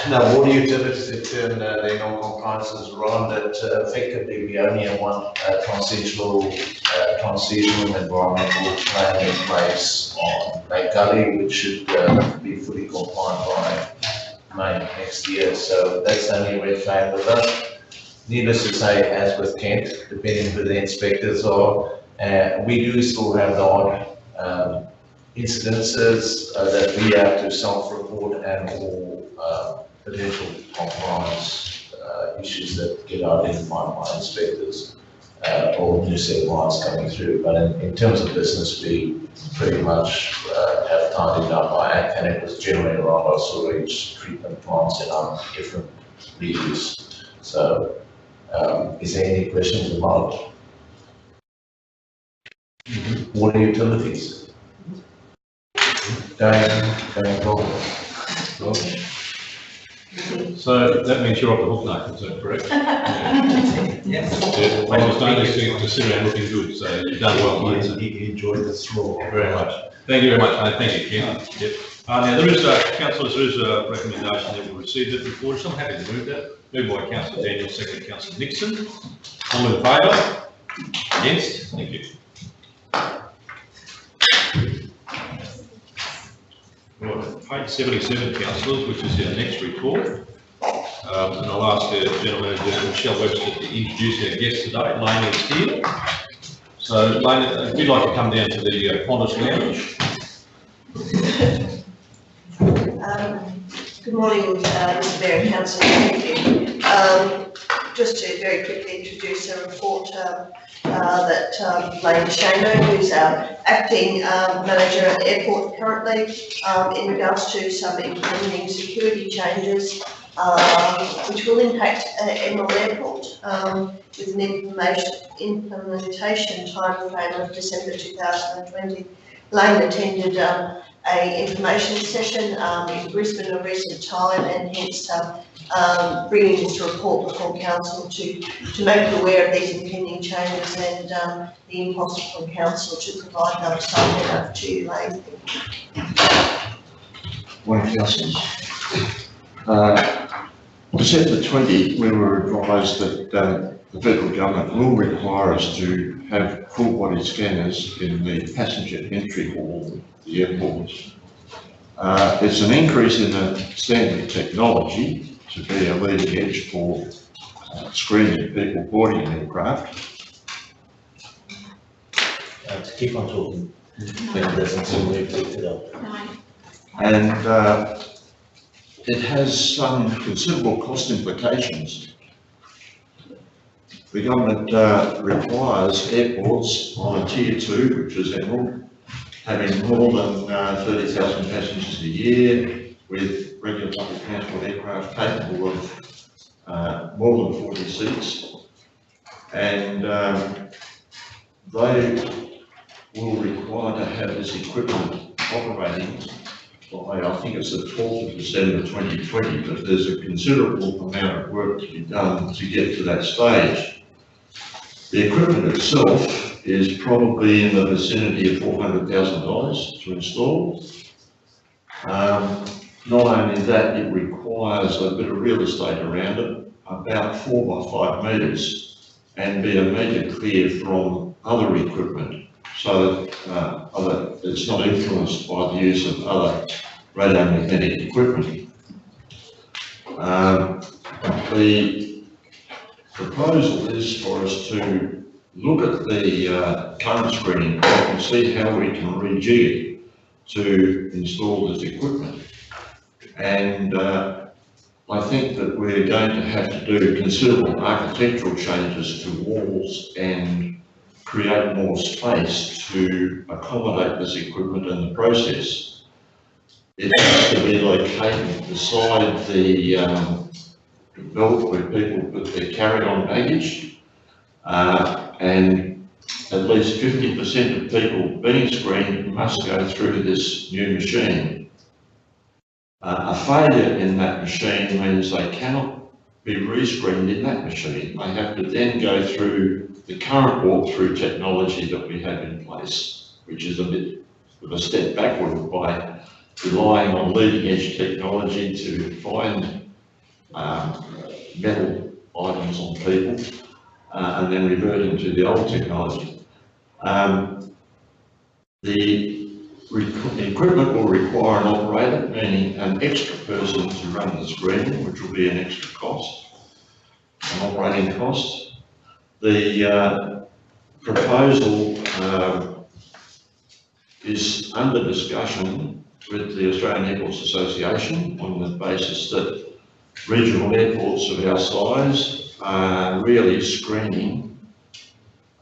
Now, water utilities have turned their non-compliances around that effectively we only have one transitional environmental plan in place on Lake Gully, which should be fully compliant by May next year. So that's the only red flag with us. Needless to say, as with Kent, depending who the inspectors are, we do still have the odd incidences that we have to self-report and or potential compliance issues that get identified by inspectors or new set of lines coming through. But in terms of business, we pretty much have tidied up our act, and it was generally around our sewage treatment plants in our different regions. So, is there any questions about water utilities? Going forward. So that means you're off the hook now, is that correct? Yeah. Well, I was noticing to sit around looking good, so you've done well, mate. So Enjoy the throw. very much. Thank you very much, mate. Thank you, Ken. Yep. Now there is, councillors, there is a recommendation that we received it before. So I'm happy to move that. Moved by Councillor Daniel, second Councillor Nixon. All in favour? Against? Thank you. Right, page 77, councillors, which is our next report. And I'll ask the gentleman, Michelle Webster, to introduce our guest today. Lane is here. So, Lane, if you'd like to come down to the Qantas Lounge. Good morning, Mr. Mayor and Councillor. Thank you. Just to very quickly introduce a report that Lane Shano, who's our acting manager at the airport currently, in regards to some impending security changes which will impact Emerald Airport with an implementation timeframe of December 2020. Lane attended a information session in Brisbane in recent time, and hence bringing this report before council to make you aware of these impending changes and the impossible from council to provide an upside to you, Lane. Morning, councillors. December 20, we were advised that the federal government will require us to have full body scanners in the passenger entry hall of the airports. It's an increase in the standard technology to be a leading edge for screening people boarding an aircraft. To keep on talking. It doesn't seem we've picked it up. And it has some considerable cost implications. The government requires airports on a tier 2, which is Emerald, having more than 30,000 passengers a year with regular public transport aircraft capable of more than 40 seats. And they will require to have this equipment operating by, I think it's the 12th of December 2020, but there's a considerable amount of work to be done to get to that stage. The equipment itself is probably in the vicinity of $400,000 to install. Not only that, it requires a bit of real estate around it, about 4 by 5 metres, and be a metre clear from other equipment, so that it's not influenced by the use of other radiomagnetic equipment. The proposal is for us to look at the current screening block and see how we can rejig it to install this equipment. And I think that we're going to have to do considerable architectural changes to walls and create more space to accommodate this equipment in the process. It has to be located beside the belt where people put their carry-on baggage, and at least 50% of people being screened must go through this new machine. A failure in that machine means they cannot be re-screened in that machine. They have to then go through the current walk-through technology that we have in place, which is a bit of a step backward by relying on leading edge technology to find metal items on people and then reverting to the old technology. The equipment will require an operator, meaning an extra person to run the screening, which will be an extra cost, an operating cost. The proposal is under discussion with the Australian Airports Association on the basis that regional airports of our size are really screening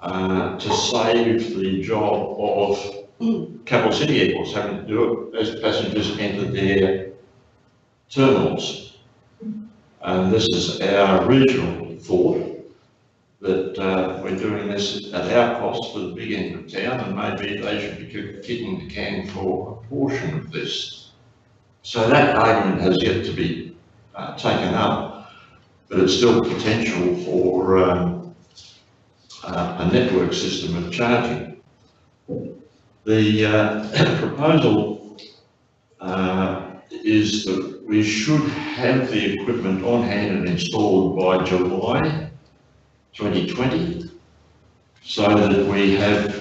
to save the job of capital city airports having to do it as passengers enter their terminals. And this is our regional thought, that we're doing this at our cost for the big end of town, and maybe they should be kicking the can for a portion of this. So that argument has yet to be taken up, but it's still potential for a network system of charging. The proposal is that we should have the equipment on hand and installed by July 2020, so that we have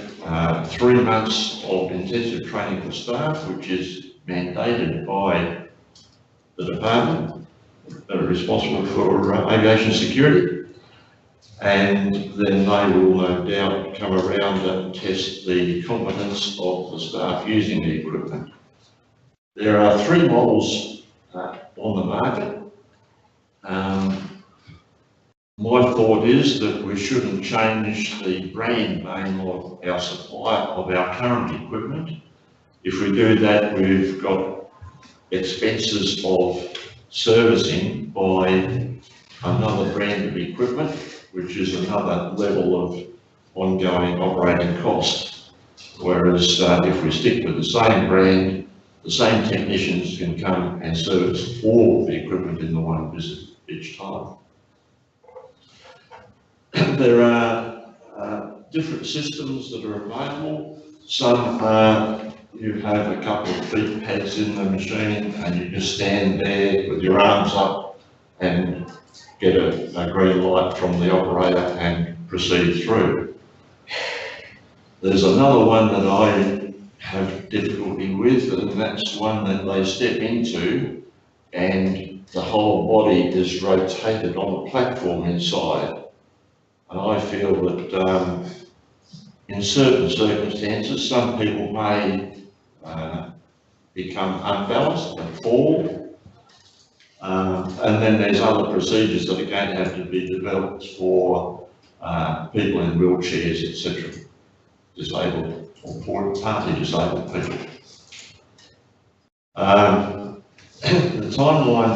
3 months of intensive training for staff, which is mandated by the department that are responsible for aviation security. And then they will no doubt come around and test the competence of the staff using the equipment. There are 3 models on the market. My thought is that we shouldn't change the brand name of our supplier of our current equipment. If we do that, we've got expenses of servicing by another brand of equipment, which is another level of ongoing operating cost. Whereas if we stick with the same brand, the same technicians can come and service all the equipment in the one visit each time. There are different systems that are available. Some you have a couple of feet pads in the machine and you just stand there with your arms up and get a green light from the operator and proceed through. There's another one that I have difficulty with, and that's one that they step into and the whole body is rotated on a platform inside. And I feel that in certain circumstances, some people may become unbalanced and fall. And then there's other procedures that are going to have to be developed for people in wheelchairs, etc., disabled or partly disabled people. The timeline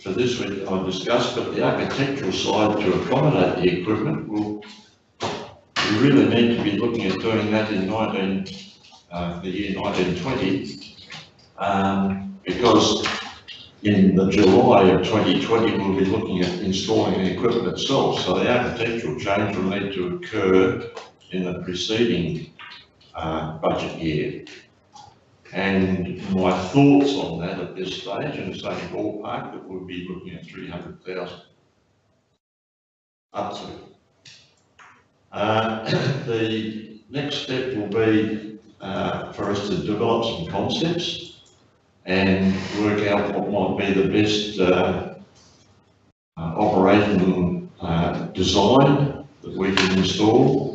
for this week I've discussed, but the architectural side to accommodate the equipment, we really need to be looking at doing that in the year 1920, because in the July of 2020 we'll be looking at installing the equipment itself, so the architectural change will need to occur in the preceding budget year. And my thoughts on that at this stage, in the same ballpark, that we'll be looking at 300,000 up to. The next step will be for us to develop some concepts and work out what might be the best operating design that we can install,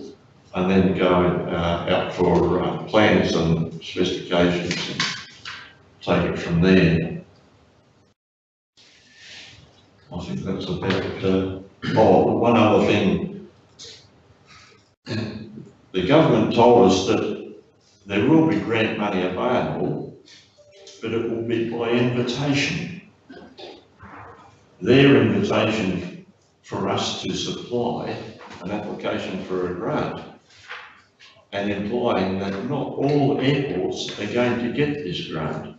and then go out for plans and specifications and take it from there. I think that's about one other thing. The government told us that there will be grant money available, but it will be by invitation. Their invitation for us to supply an application for a grant, and implying that not all airports are going to get this grant.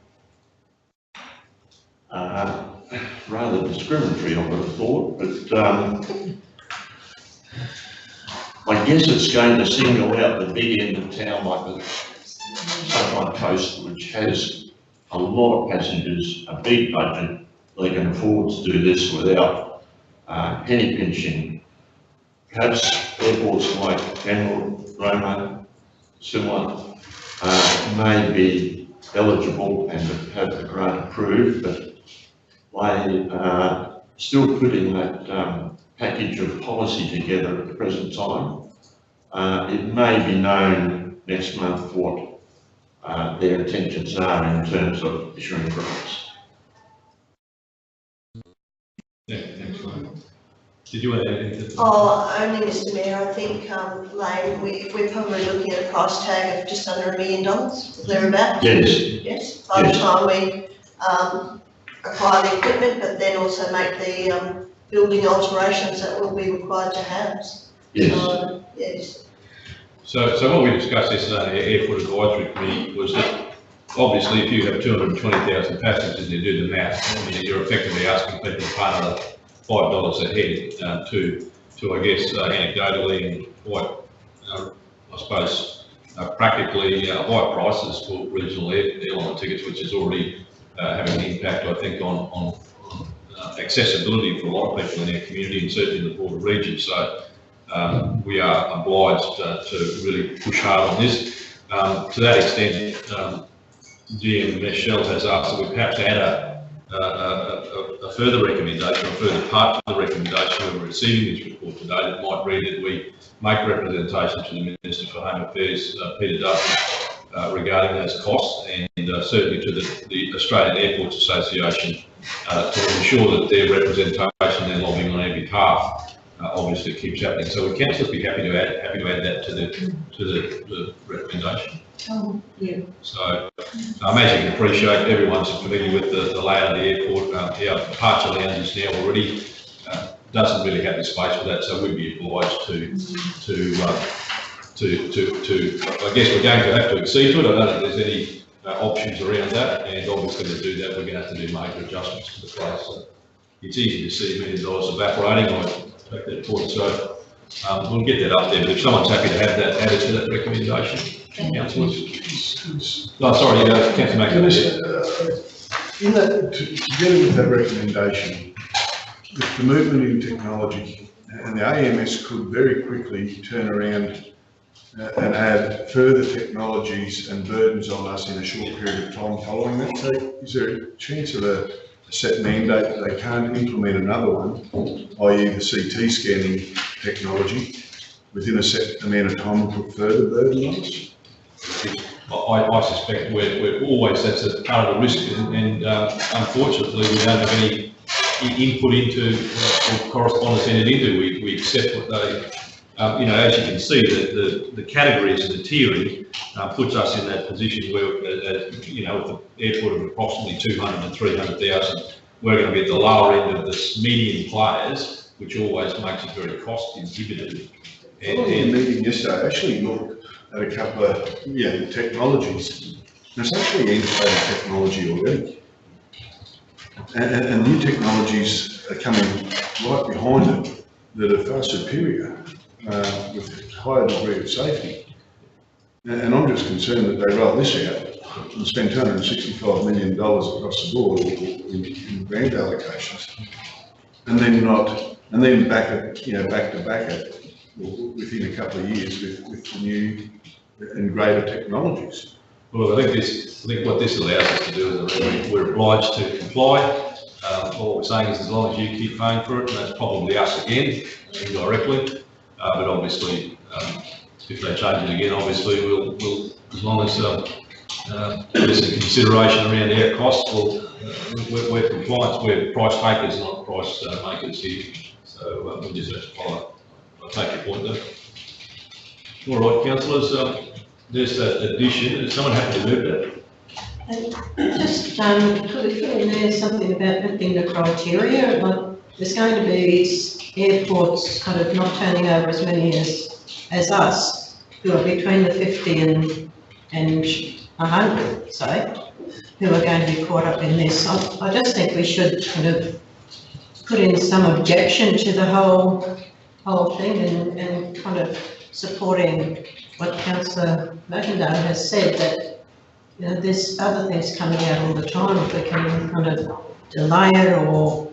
Rather discriminatory, I would have thought, but I guess it's going to single out the big end of town like the Sunshine Coast, which has a lot of passengers a big budget, they can afford to do this without penny pinching. Perhaps airports like General Roma, similar, may be eligible and have the grant approved, but they are still putting that package of policy together at the present time. It may be known next month what their intentions are in terms of issuing grants. Yeah, thanks, Lane. Did you want to add anything? Oh, only Mr Mayor, I think, Lane, we're probably looking at a price tag of just under $1 million, thereabouts. Yes. Yes, by the Yes. time we, acquire the equipment, but then also make the, building alterations that will be required to have. Yes. So, yes. So what we discussed yesterday at the Airport Advisory Committee was that obviously if you have 220,000 passengers and you do the math, I mean, you're effectively asking people to pay another $5 a head to I guess anecdotally and quite, I suppose, practically high prices for regional airline tickets, which is already having an impact, I think, on accessibility for a lot of people in our community and certainly in the broader region. So we are obliged to really push hard on this. To that extent, GM Michelle has asked that we perhaps add a further recommendation, a further part to the recommendation we're receiving this report today that might read that we make representation to the Minister for Home Affairs, Peter Dutton, regarding those costs and certainly to the Australian Airports Association to ensure that their representation, their lobbying on our behalf, obviously keeps happening. So would councillors be happy to add that to the recommendation? Oh, yeah. So, as you can appreciate, everyone's familiar with the layout of the airport. Our departure lounges now already doesn't really have the space for that, so we'd be obliged to I guess we're going to have to accede to it. I don't think there's any options around that, and obviously to do that, we're going to have to do major adjustments to the place. So it's easy to see $1 million evaporating. I take that point. So we'll get that up there, but if someone's happy to have that added to that recommendation. Councillors? No, sorry, Councillor McAvoy. In that, together with that recommendation, the movement in technology and the AMS could very quickly turn around and add further technologies and burdens on us in a short period of time following that. So is there a chance of a set mandate that they can't implement another one, i.e. the CT scanning technology, within a set amount of time and put further burden on us? I suspect we're always, that's a part of the risk, and unfortunately we don't have any input into or correspondence entered into. We accept what they, as you can see, the categories and the tiering puts us in that position where, with the airport of approximately 200 to 300,000, we're going to be at the lower end of the medium players, which always makes it very cost inhibitive. In the meeting yesterday, I actually looked at a couple of technologies. There's actually integrated technology already, and new technologies are coming right behind it that are far superior with a higher degree of safety. And I'm just concerned that they roll this out and spend $265 million across the board in grant allocations, and then back it within a couple of years with the new and greater technologies. Well, I think what this allows us to do is we're obliged to comply. What we're saying is as long as you keep paying for it, and that's probably us again, indirectly. But obviously, if they change it again, obviously we'll as long as there's a consideration around our costs, we're compliance, we're price takers, not price makers here. So we just have to follow. I take your point there. All right, councillors, there's that addition. Is someone happy to move that? Just could we put in there something about lifting the criteria? Like, there's going to be airports kind of not turning over as many as us, who are between the 50 and 100, say, who are going to be caught up in this. I just think we should kind of put in some objection to the whole thing and kind of supporting what Councillor McIntyre has said, that You know, there's other things coming out all the time, if we can kind of delay it or,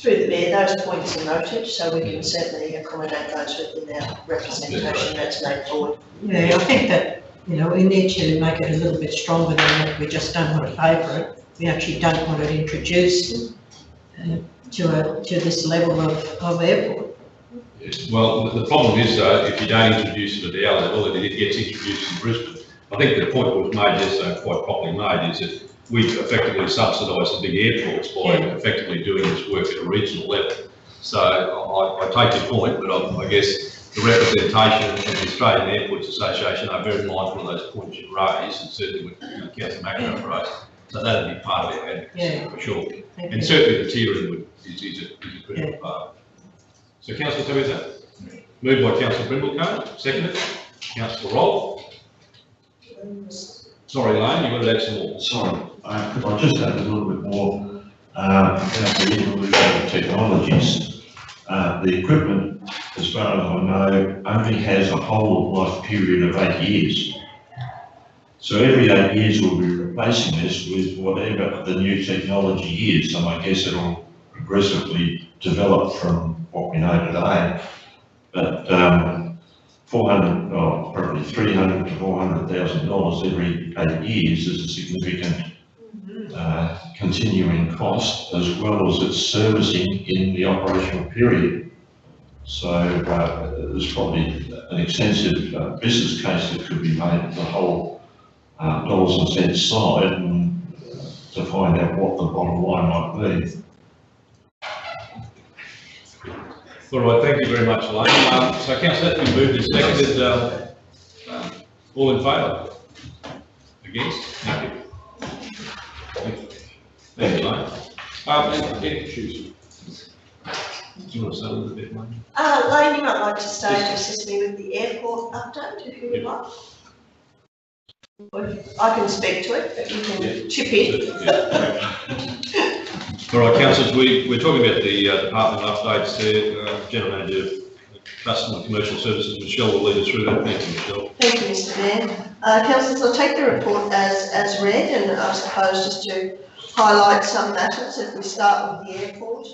Through the mayor, those points are noted, so we can certainly accommodate those within our representation that's made forward. yeah, I think that, you know, we need to make it a little bit stronger than that. We just don't want to pay for it. We actually don't want it introduced to this level of airport. Well, the problem is though, if you don't introduce it at our level, it gets introduced in Brisbane. I think the point that was made yesterday, quite properly made, is that we effectively subsidise the big airports by effectively doing this work at a regional level. So I take your point, but I guess the representation of the Australian Airports Association are very mindful of those points you raised, and certainly with Councillor McEnroe raised. So that'll be part of our advocacy for sure. And certainly the tiering is a critical part. So Councillor Theresa, moved by Councillor Brindlecone, seconded, Councillor Roll. Sorry, Lane, you wanted to add some more. Sorry, could I just add a little bit more about the evolution of technologies? The equipment, as far as I know, only has a whole of life period of 8 years. So every 8 years we'll be replacing this with whatever the new technology is, and I guess it'll progressively develop from what we know today. But probably $300,000 to $400,000 every 8 years is a significant continuing cost, as well as its servicing in the operational period. So there's probably an extensive business case that could be made of the whole dollars and cents side, and to find out what the bottom line might be. All right, thank you very much, Elaine. So Councillor, that's been moved and seconded. All in favour? Against? Thank you. Thank you, Elaine. Do you want to say a little bit, Elaine? Lane, you might like to stay to assist me with the airport update, if you would like. I can speak to it, but you can chip in. All right, councillors, we're talking about the department updates there. General Manager, Customer and Commercial Services, Michelle will lead us through that. Thank you, Michelle. Thank you, Mr Mayor. Councillors, I'll take the report as read, and I suppose just to highlight some matters. If we start with the airport,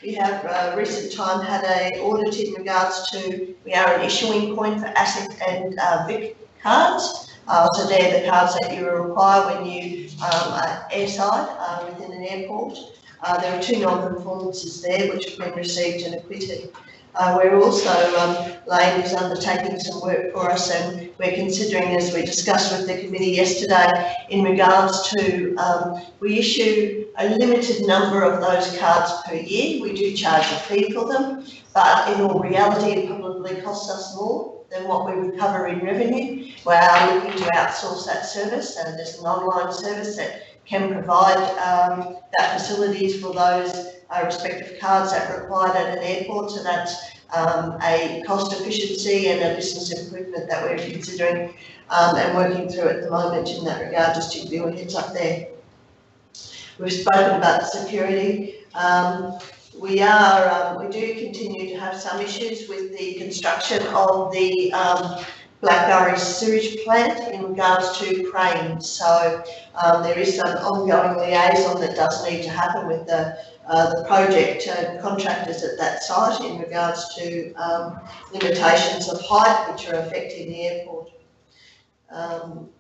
we have recent time had an audit in regards to, we are an issuing point for ASIC and VIC cards. So they're the cards that you require when you are airside within an airport. There are 2 non-conformances there which have been received and acquitted. We're also, Lane is undertaking some work for us, and we're considering, as we discussed with the committee yesterday, in regards to, we issue a limited number of those cards per year. We do charge a fee for them, but in all reality it probably costs us more than what we would cover in revenue. We are looking to outsource that service, and there's an online service that can provide that facilities for those respective cards that are required at an airport. So that's a cost efficiency and a business improvement that we're considering and working through at the moment in that regard, just to give you a heads up there. We've spoken about security. We do continue to have some issues with the construction of the Blackberry sewage plant in regards to cranes. So there is some ongoing liaison that does need to happen with the project contractors at that site in regards to limitations of height which are affecting the airport.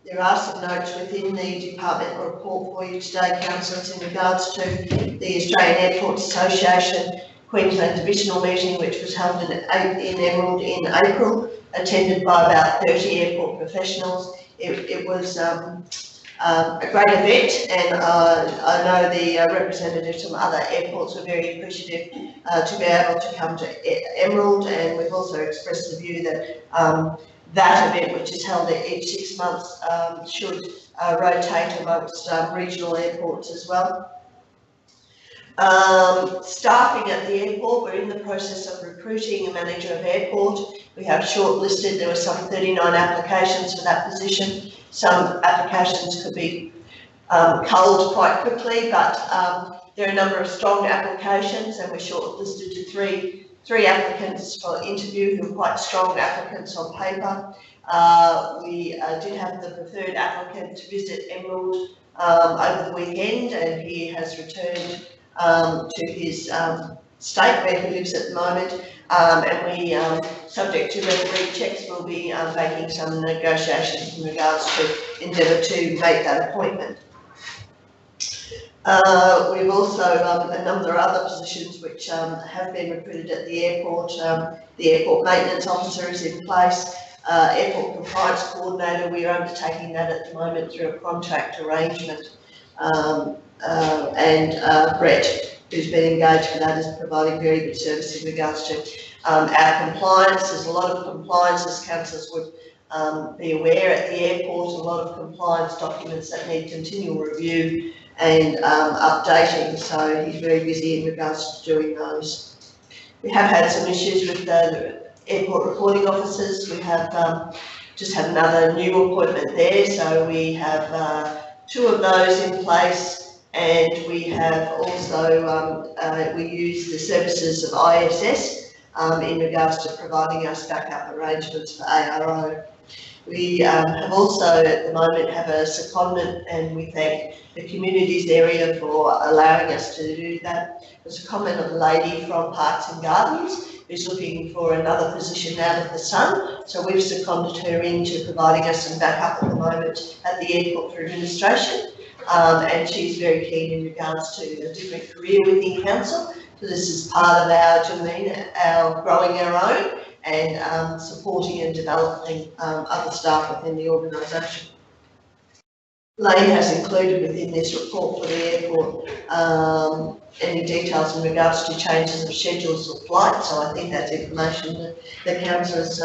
There are some notes within the departmental report for you today, councillors, in regards to the Australian Airports Association Queensland Divisional meeting, which was held in Emerald in April, attended by about 30 airport professionals. It was a great event, and I know the representatives from other airports were very appreciative to be able to come to Emerald, and we've also expressed the view that that event, which is held each 6 months, should rotate amongst regional airports as well. Staffing at the airport, we're in the process of recruiting a manager of airport. We have shortlisted, there were some 39 applications for that position. Some applications could be culled quite quickly, but there are a number of strong applications, and we're shortlisted to three applicants for interview who are quite strong applicants on paper. We did have the preferred applicant to visit Emerald over the weekend, and he has returned to his state where he lives at the moment. And we, subject to referee checks, will be making some negotiations in regards to endeavour to make that appointment. We've also a number of other positions which have been recruited at the airport. The airport maintenance officer is in place. Airport compliance coordinator, we are undertaking that at the moment through a contract arrangement. Brett, who's been engaged for that, is providing very good service in regards to our compliance. There's a lot of compliance, as councillors would be aware, at the airport, a lot of compliance documents that need continual review and updating, so he's very busy in regards to doing those. We have had some issues with the airport reporting officers. We have just had another new appointment there, so we have 2 of those in place, and we have also we use the services of ISS in regards to providing us backup arrangements for ARO. We have also at the moment have a secondment, and we thank the communities area for allowing us to do that. There's a comment of a lady from Parks and Gardens who's looking for another position out of the sun, so we've seconded her into providing us some backup at the moment at the airport for administration, and she's very keen in regards to a different career within council. So this is part of our demeanour, our growing our own, and supporting and developing other staff within the organisation. Lane has included within this report for the airport any details in regards to changes of schedules of flights, so I think that's information that the councillors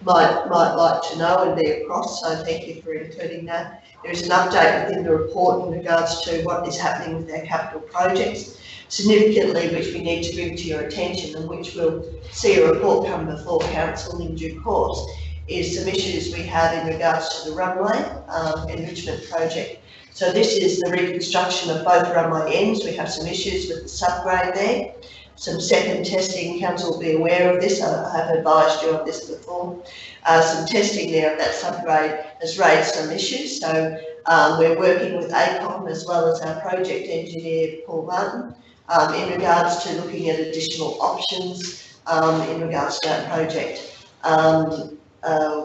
might like to know and be across, so thank you for including that. There is an update within the report in regards to what is happening with our capital projects. Significantly, which we need to bring to your attention and which we'll see a report come before council in due course, is some issues we have in regards to the runway enrichment project. So this is the reconstruction of both runway ends. We have some issues with the subgrade there. Some second testing, council will be aware of this, I have advised you of this before. Some testing there of that subgrade has raised some issues, so we're working with ACOM as well as our project engineer Paul Martin in regards to looking at additional options in regards to that project.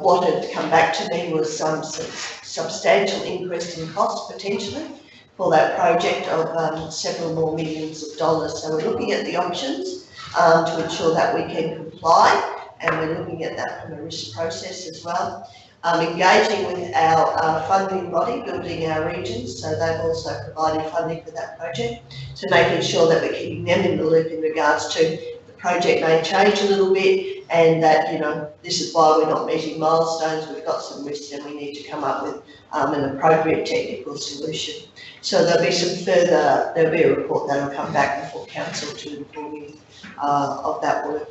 What had come back to me was some substantial increase in cost potentially for that project of several more millions of dollars. So we're looking at the options to ensure that we can comply, and we're looking at that from a risk process as well. Engaging with our funding body, Building Our Regions, so they've also provided funding for that project. So making sure that we're keeping them in the loop in regards to the project may change a little bit, and that, you know, this is why we're not meeting milestones, we've got some risks and we need to come up with an appropriate technical solution. So there'll be a report that will come back before council to inform you of that work.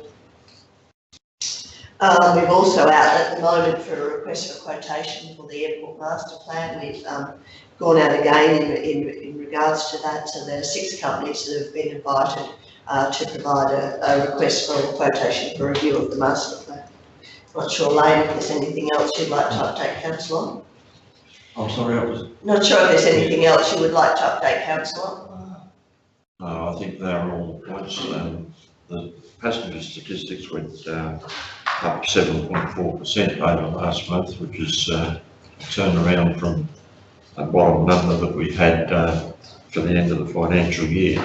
We've also out at the moment for a request for quotation for the airport master plan. We've gone out again in regards to that. So there are 6 companies that have been invited to provide a request for a quotation for review of the master plan. Not sure, Lane, if there's anything else you'd like to update council on? I'm sorry, I was. Not sure if there's anything else you would like to update council on? No, I think they're all points. The passenger statistics went up 7.4% over last month, which is a turnaround from a bottom number that we had for the end of the financial year.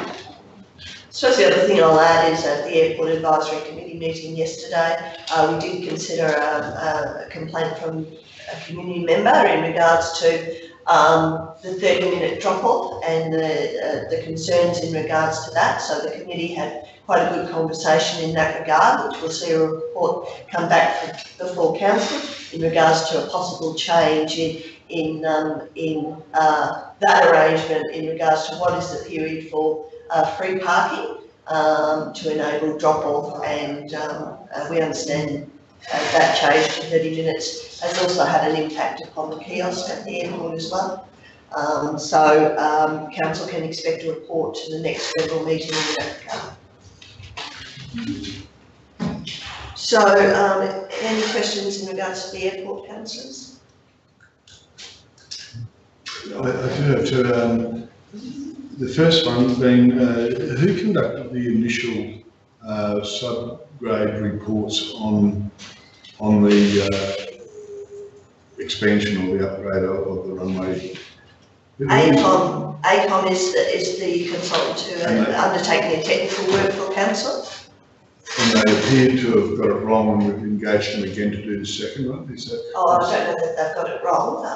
So the other thing I'll add is at the Airport Advisory Committee meeting yesterday, we did consider a complaint from a community member in regards to the 30-minute drop-off and the concerns in regards to that. So the committee had quite a good conversation in that regard, which we'll see a report come back before council in regards to a possible change in that arrangement in regards to what is the period for free parking to enable drop-off, and we understand that change to 30 minutes has also had an impact upon the kiosk at the airport as well. Council can expect a report to the next federal meeting in that regard. So, any questions in regards to the airport, councillors? I do have to, the first one being, who conducted the initial subgrade reports on the expansion or the upgrade of the runway? ACOM is the consultant who are undertaking the technical work for council. And they appear to have got it wrong, and we've engaged them again to do the second one, is that? Oh, I don't know that they've got it wrong. I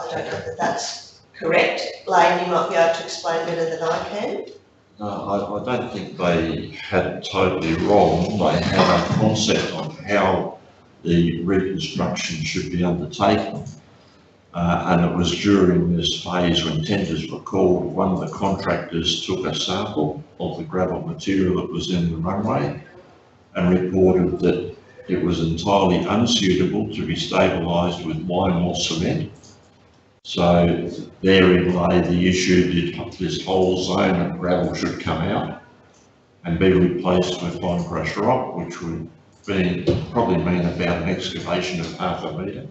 don't know that that's correct. Lane, you might be able to explain better than I can. No, I don't think they had it totally wrong. They had a concept on how the reconstruction should be undertaken. And it was during this phase when tenders were called, one of the contractors took a sample of the gravel material that was in the runway and reported that it was entirely unsuitable to be stabilised with lime or cement. So therein lay the issue that this whole zone of gravel should come out and be replaced with fine crushed rock, which would probably mean about an excavation of 0.5 metre.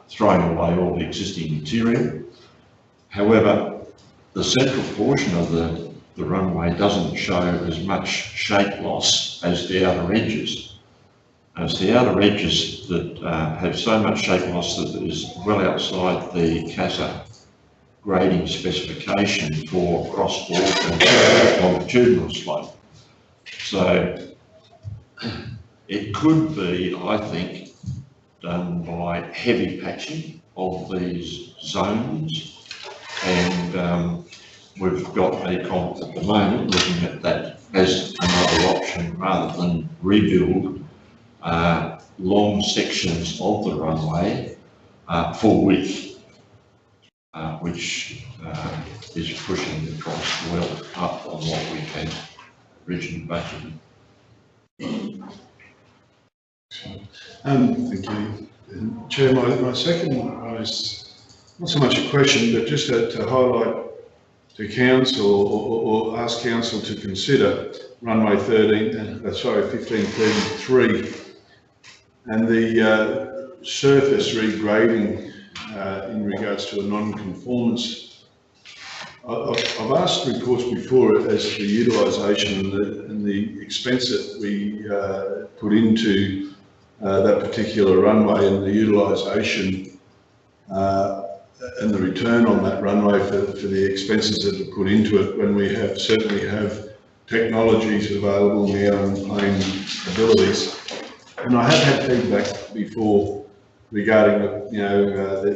Throwing away all the existing material. However, the central portion of the runway doesn't show as much shape loss as the outer edges. It's the outer edges that have so much shape loss that it is well outside the CASA grading specification for cross-walk and longitudinal slope. So it could be, I think, done by heavy patching of these zones, and we've got ACOM at the moment looking at that as another option rather than rebuild long sections of the runway full width, which is pushing the cost well up on what we had originally budgeted. Thank you. Chair, my second one is not so much a question, but just to highlight to council or ask council to consider runway 1533 and the surface regrading in regards to a non-conformance. I've asked reports before as to the utilisation and the expense that we put into that particular runway and the utilisation and the return on that runway for the expenses that are put into it when we certainly have technologies available now and plain abilities. And I have had feedback before regarding that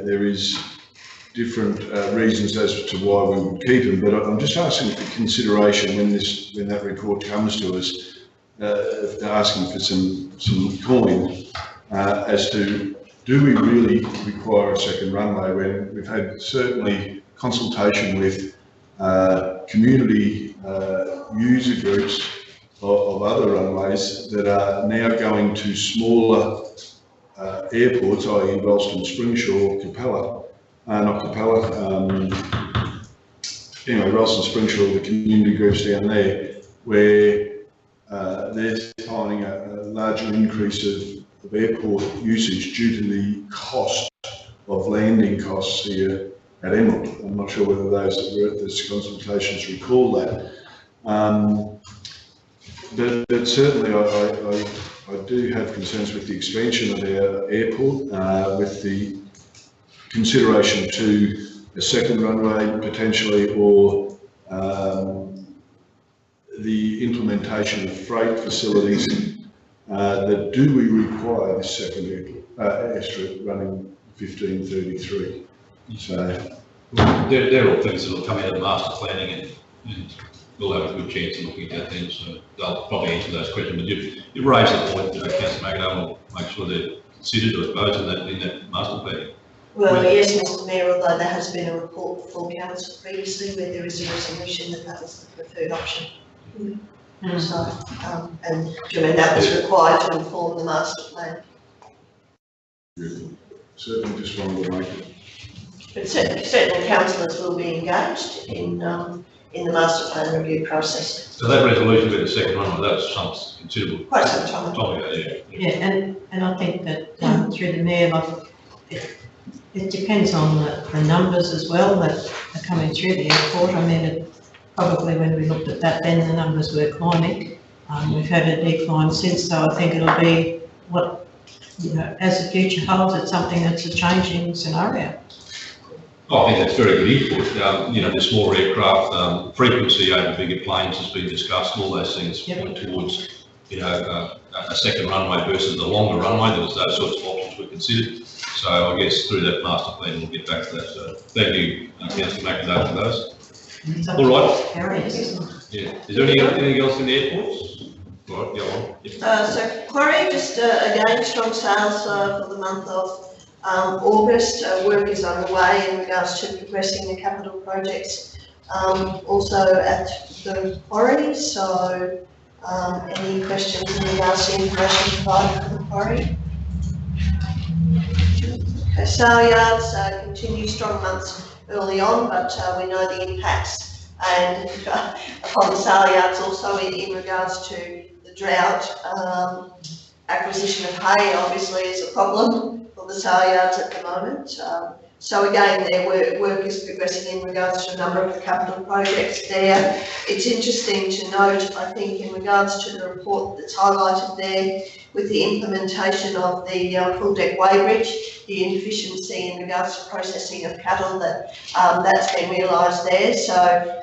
there is different reasons as to why we would keep them, but I'm just asking for consideration when that report comes to us. Asking for some coin as to, do we really require a second runway when we've had certainly consultation with community user groups of other runways that are now going to smaller airports, i.e. Ralston, Springshaw, Capella, not Capella, anyway, Ralston, Springshaw, the community groups down there, where they're finding a larger increase of airport usage due to the cost of landing costs here at Emerald. I'm not sure whether those that were at this consultations recall that. But certainly I do have concerns with the expansion of our airport, with the consideration to a second runway potentially, or the implementation of freight facilities, that do we require this second airstrip running 1533? So they're all things that will come out of master planning, and we'll have a good chance of looking at them, so they'll probably answer those questions. But you raised the point, Councillor McAdam, will make sure they're considered, I suppose, in that master planning. Well, yes, Mr Mayor, although there has been a report before council previously where there is a resolution that was the preferred option. So, and that was required to inform the master plan. certainly just wanted to make it. But certainly councillors will be engaged in in the master plan review process. So that resolution with the second runway, that's some considerable Quite some time. time ago, yeah. Yeah, and I think that through the mayor, like, it depends on the numbers as well that are coming through the airport. I mean, probably when we looked at that, then the numbers were climbing. We've had a decline since, so I think it'll be what, you know, as the future holds, it's something that's a changing scenario. I think that's very good input. You know, the smaller aircraft, frequency over bigger planes has been discussed, all those things point towards, you know, a second runway versus the longer runway. Those sorts of options were considered. So I guess through that master plan, we'll get back to that. So thank you, Councillor McIntyre, for those. All right. Yeah. Is there anything else in the airports? Right, go on. Yeah. So Quarry, just again, strong sales for the month of August. Work is underway in regards to progressing the capital projects also at the Quarry. So any questions in regards to information provided for the Quarry? Okay, sale yards continue strong months early on, but we know the impacts and upon the sale yards also in regards to the drought. Acquisition of hay obviously is a problem for the sale yards at the moment. So again, their work is progressing in regards to a number of the capital projects there. It's interesting to note, I think, in regards to the report that's highlighted there with the implementation of the full deck weighbridge, the inefficiency in regards to processing of cattle, that's been realised there. So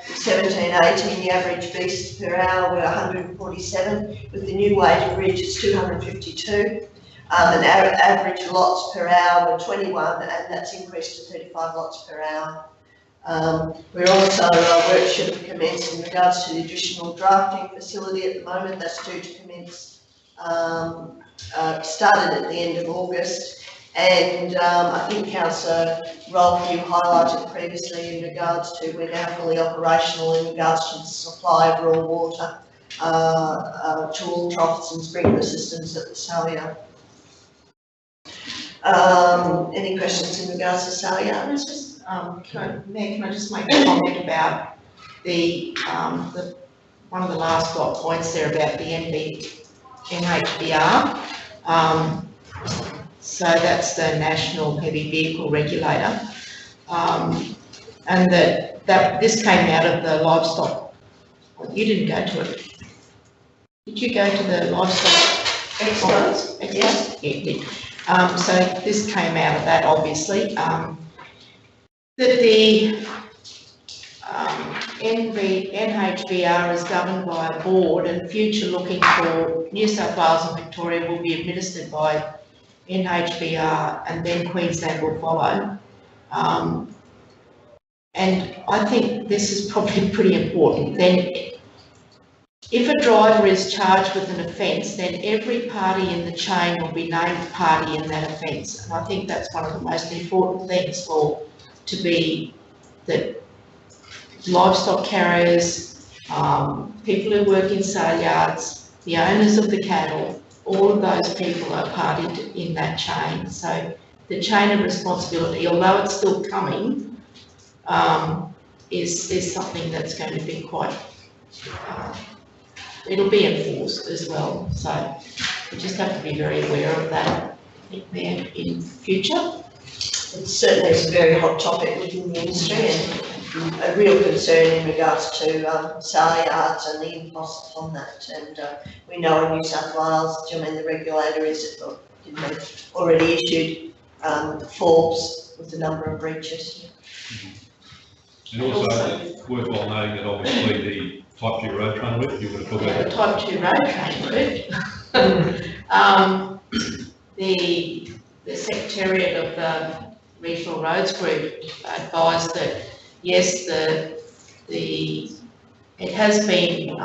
17-18, the average beasts per hour were 147. With the new weighted bridge, it's 252. And average lots per hour were 21, and that's increased to 35 lots per hour. We're also, work should commence in regards to the additional drafting facility at the moment. That's due to commence, started at the end of August. And I think Councillor Rolfe, you highlighted previously in regards to we're now fully operational in regards to the supply of raw water to all troughs and sprinkler systems at the sale yard. Any questions in regards to sale yard? Mayor, can I just make a comment about the one of the last dot points there about the NHBR. So that's the National Heavy Vehicle Regulator, and that this came out of the livestock. You didn't go to it. Did you go to the livestock expos? Yes. Yeah, you did. So this came out of that, obviously, that the NHBR is governed by a board, and future looking for New South Wales and Victoria will be administered by NHBR, and then Queensland will follow. And I think this is probably pretty important. Then if a driver is charged with an offence, then every party in the chain will be named party in that offence. And I think that's one of the most important things to be that livestock carriers, people who work in sale yards, the owners of the cattle, all of those people are party in that chain. So the chain of responsibility, although it's still coming, is something that's going to be quite it'll be enforced as well, so we just have to be very aware of that, I think, Mayor, in future. It certainly is a very hot topic within the industry and a real concern in regards to sale yards and the imposts on that. And we know in New South Wales, the regulator is already issued FORBs with the number of breaches. And also, worthwhile noting that obviously the Type 2 road train route, you're going to talk about the Type 2 road train route. The Secretariat of the Regional Roads Group advised that yes, it has been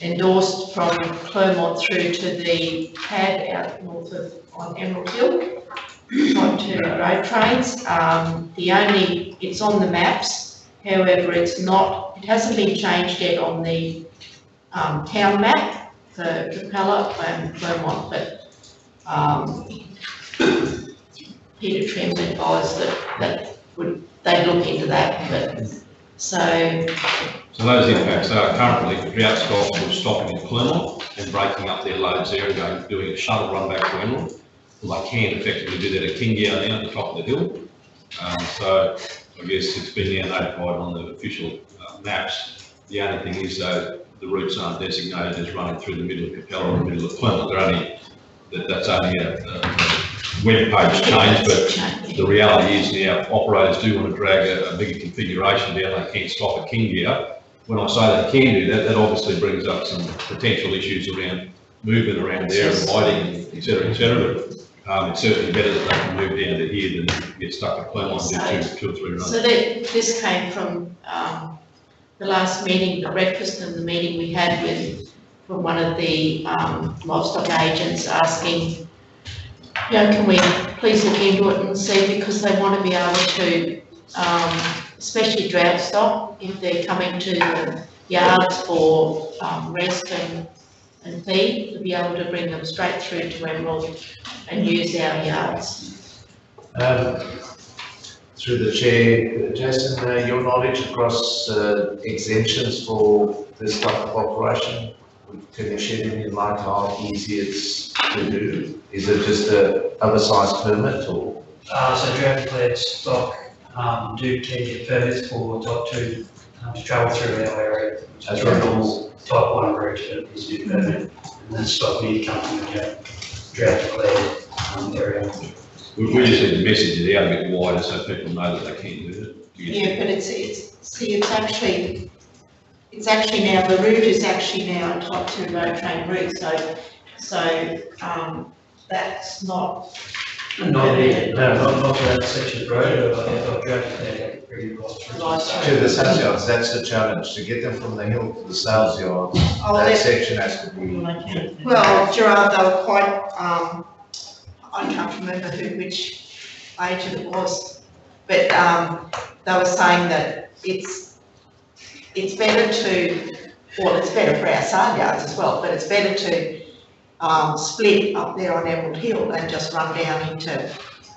endorsed from Clermont through to the pad out north of on Emerald Hill. Type 2 road trains. It's on the maps, however, it hasn't been changed yet on the town map for Capella and Clermont, but Peter Trim's advised that they'd look into that, but So, So those impacts are currently drought stock was stopping at Clermont and breaking up their loads there and going, doing a shuttle run back to Emerald. Well, they can effectively do that at Kingyao now at the top of the hill. So I guess it's been now notified on the official maps. The only thing is though, the routes aren't designated as running through the middle of Capella or the middle of Clermont. They're only, that's only a web page change, but the reality is now operators do want to drag a bigger configuration down. They can't stop at Kingyao. When I say they can do that, that obviously brings up some potential issues around movement around there and lighting, et cetera, et cetera. But it's certainly better that they can move down to here than get stuck at Clermont and do two or three runs. so this came from the last meeting, the breakfast and the meeting we had from one of the livestock agents asking, you know, can we please look into it and see, because they want to be able to, especially drought stock, if they're coming to the yards for rest and feed, to be able to bring them straight through to Emerald and use our yards. Through the chair, Jason, your knowledge across exemptions for this type of operation, can you shed any light how easy it's to do? Is it just a oversized permit or? So drought declared stock do tend to get permits for type 2 to travel through our area. So it's a normal type 1 route, but it needs to be permit. And then stock need to come from the drought declared area. We just need to message it out a bit wider so people know that they can do it. Yeah, but it's actually now, the route is actually now a type 2 road train route, so that's not. Not to that section of road, but they've got drought declared pretty across through. To the sales yards, that's the challenge, to get them from the hill to the sales yards. Oh, That section has to be. Well, Gerard, they were quite, I can't remember which agent it was, but they were saying that it's better to, well, it's better for our sale yards as well, but it's better to split up there on Emerald Hill and just run down into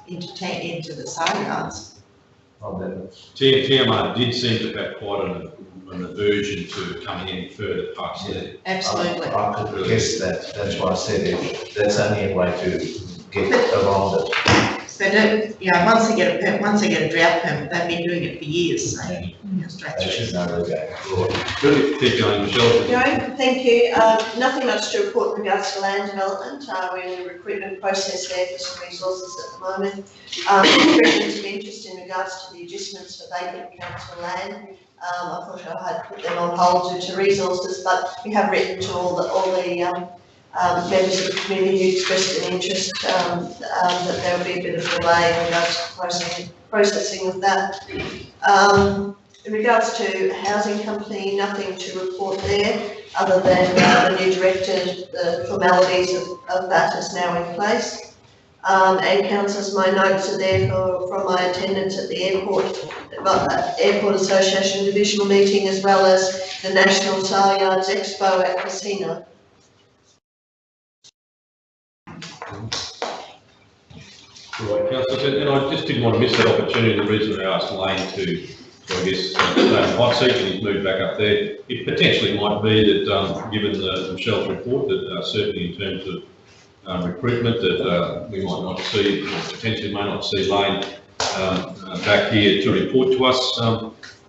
the sale yards. TMR did seem to have quite an aversion to coming any further past there. Absolutely. I could guess that, that's why I said it, that's only a way to get around it. But once they get a drought permit, they've been doing it for years, so straight They through. should know that. Good, keep going, Michelle. Joe, thank you. Nothing much to report in regards to land development. We're in the recruitment process there for some resources at the moment. Expressions of interest in regards to the adjustments for vacant council land. Unfortunately, I had put them on hold due to resources, but we have written to all the members of the community who expressed an interest that there will be a bit of delay in regards to processing of that. In regards to housing company, nothing to report there other than the new director, the formalities of that is now in place. And councillors, my notes are there from my attendance at the Airport Association divisional meeting, as well as the National Sale Yards Expo at Casino. Right, Councillor, and I just didn't want to miss that opportunity. The reason I asked Lane to I guess, stay on hot seat and he's moved back up there. It potentially might be that, given Michelle's report, that certainly in terms of recruitment, that we might not see, or potentially may not see Lane back here to report to us.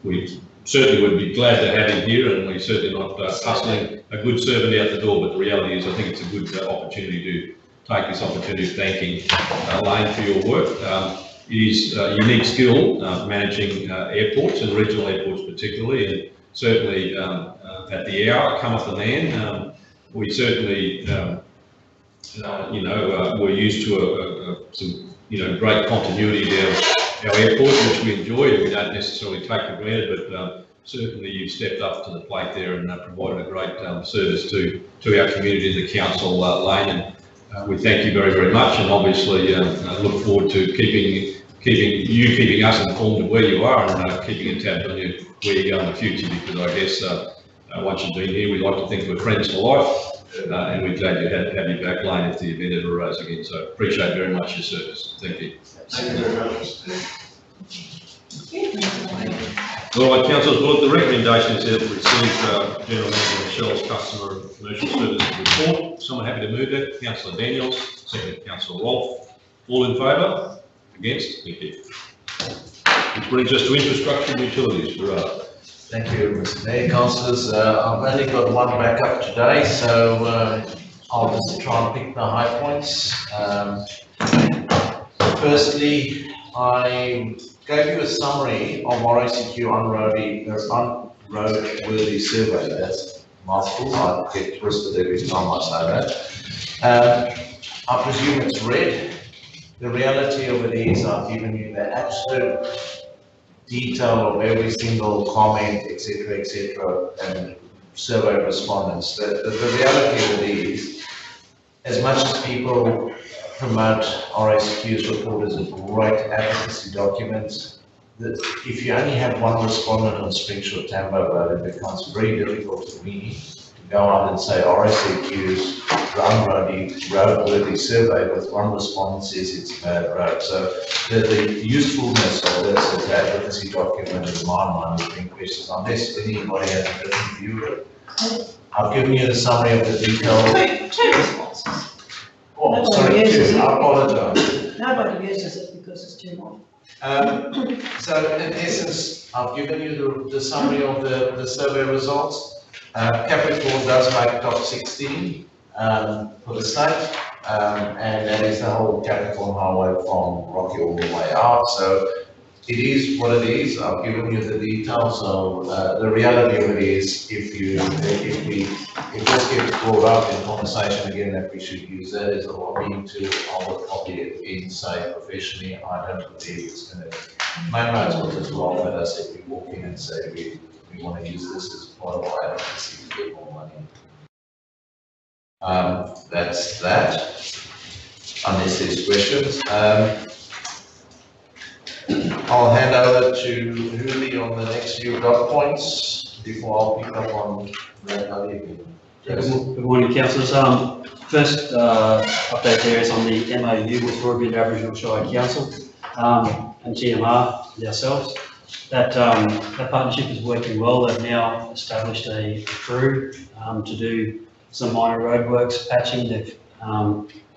We certainly would be glad to have him here, and we're certainly not hustling a good servant out the door, but the reality is I think it's a good opportunity to take this opportunity of thanking Lane for your work. It is a unique skill managing airports and regional airports particularly, and certainly at the hour, come up the man. We certainly, we're used to some, great continuity of our airports, which we enjoy and we don't necessarily take for granted, but certainly you've stepped up to the plate there and provided a great service to our community and the council, Lane. And we thank you very, very much, and obviously look forward to keeping us informed of where you are and keeping a tab on you where you go in the future, because I guess once you've been here, we like to think we're friends for life, and we're glad to have you back, Lane, if the event ever arose again. So appreciate very much your service. Thank you. Thank you very much. All right, councillors, well, the recommendation is that we receive General Manager Michelle's customer and commercial services report. Someone happy to move that? Councillor Daniels, second Councillor Wolf. All in favour? Against? Thank you. Which brings us to infrastructure and utilities. Gerard. Thank you, Mr. Mayor. Councillors, I've only got one backup today, so I'll just try and pick the high points. Firstly, I gave you a summary of RACQ unroadworthy survey. That's mouthful. I get twisted every time I say that. I presume it's read. The reality of it is I've given you the absolute detail of every single comment, etc., and survey respondents. The reality of it is, as much as people promote RACQ's report as a great advocacy document, that if you only have one respondent on Springshore Tambo Road, it becomes very difficult for me to go out and say RACQ's roadworthy survey with one respondent says it's a bad road. So the usefulness of this as an advocacy document in my mind has been questioned, unless anybody has a different view of it. I've given you the summary of the detail. Two responses. Oh, sorry, I apologise. Nobody uses it because it's too long. So in essence, I've given you the summary of the survey results. Capricorn does make top 16 for the state, and that is the whole Capricorn Highway from Rocky all the way out. So it is what it is. I've given you the details. So the reality of it is, if this gets brought up in conversation again, that we should use that as a lobbying tool, I would copy it in, say professionally. I don't believe it's going to. Main roads will just laugh at us if we walk in and say we want to use this as part of our advocacy to get more money. That's that. Unless there's questions. I'll hand over to Huli on the next few dot points before I'll pick up on that other again. Good morning, councillors. First update there is on the MOU with Royal Bend Aboriginal Shire Council and GMR and ourselves. That partnership is working well. They've now established a crew to do some minor roadworks, patching. They've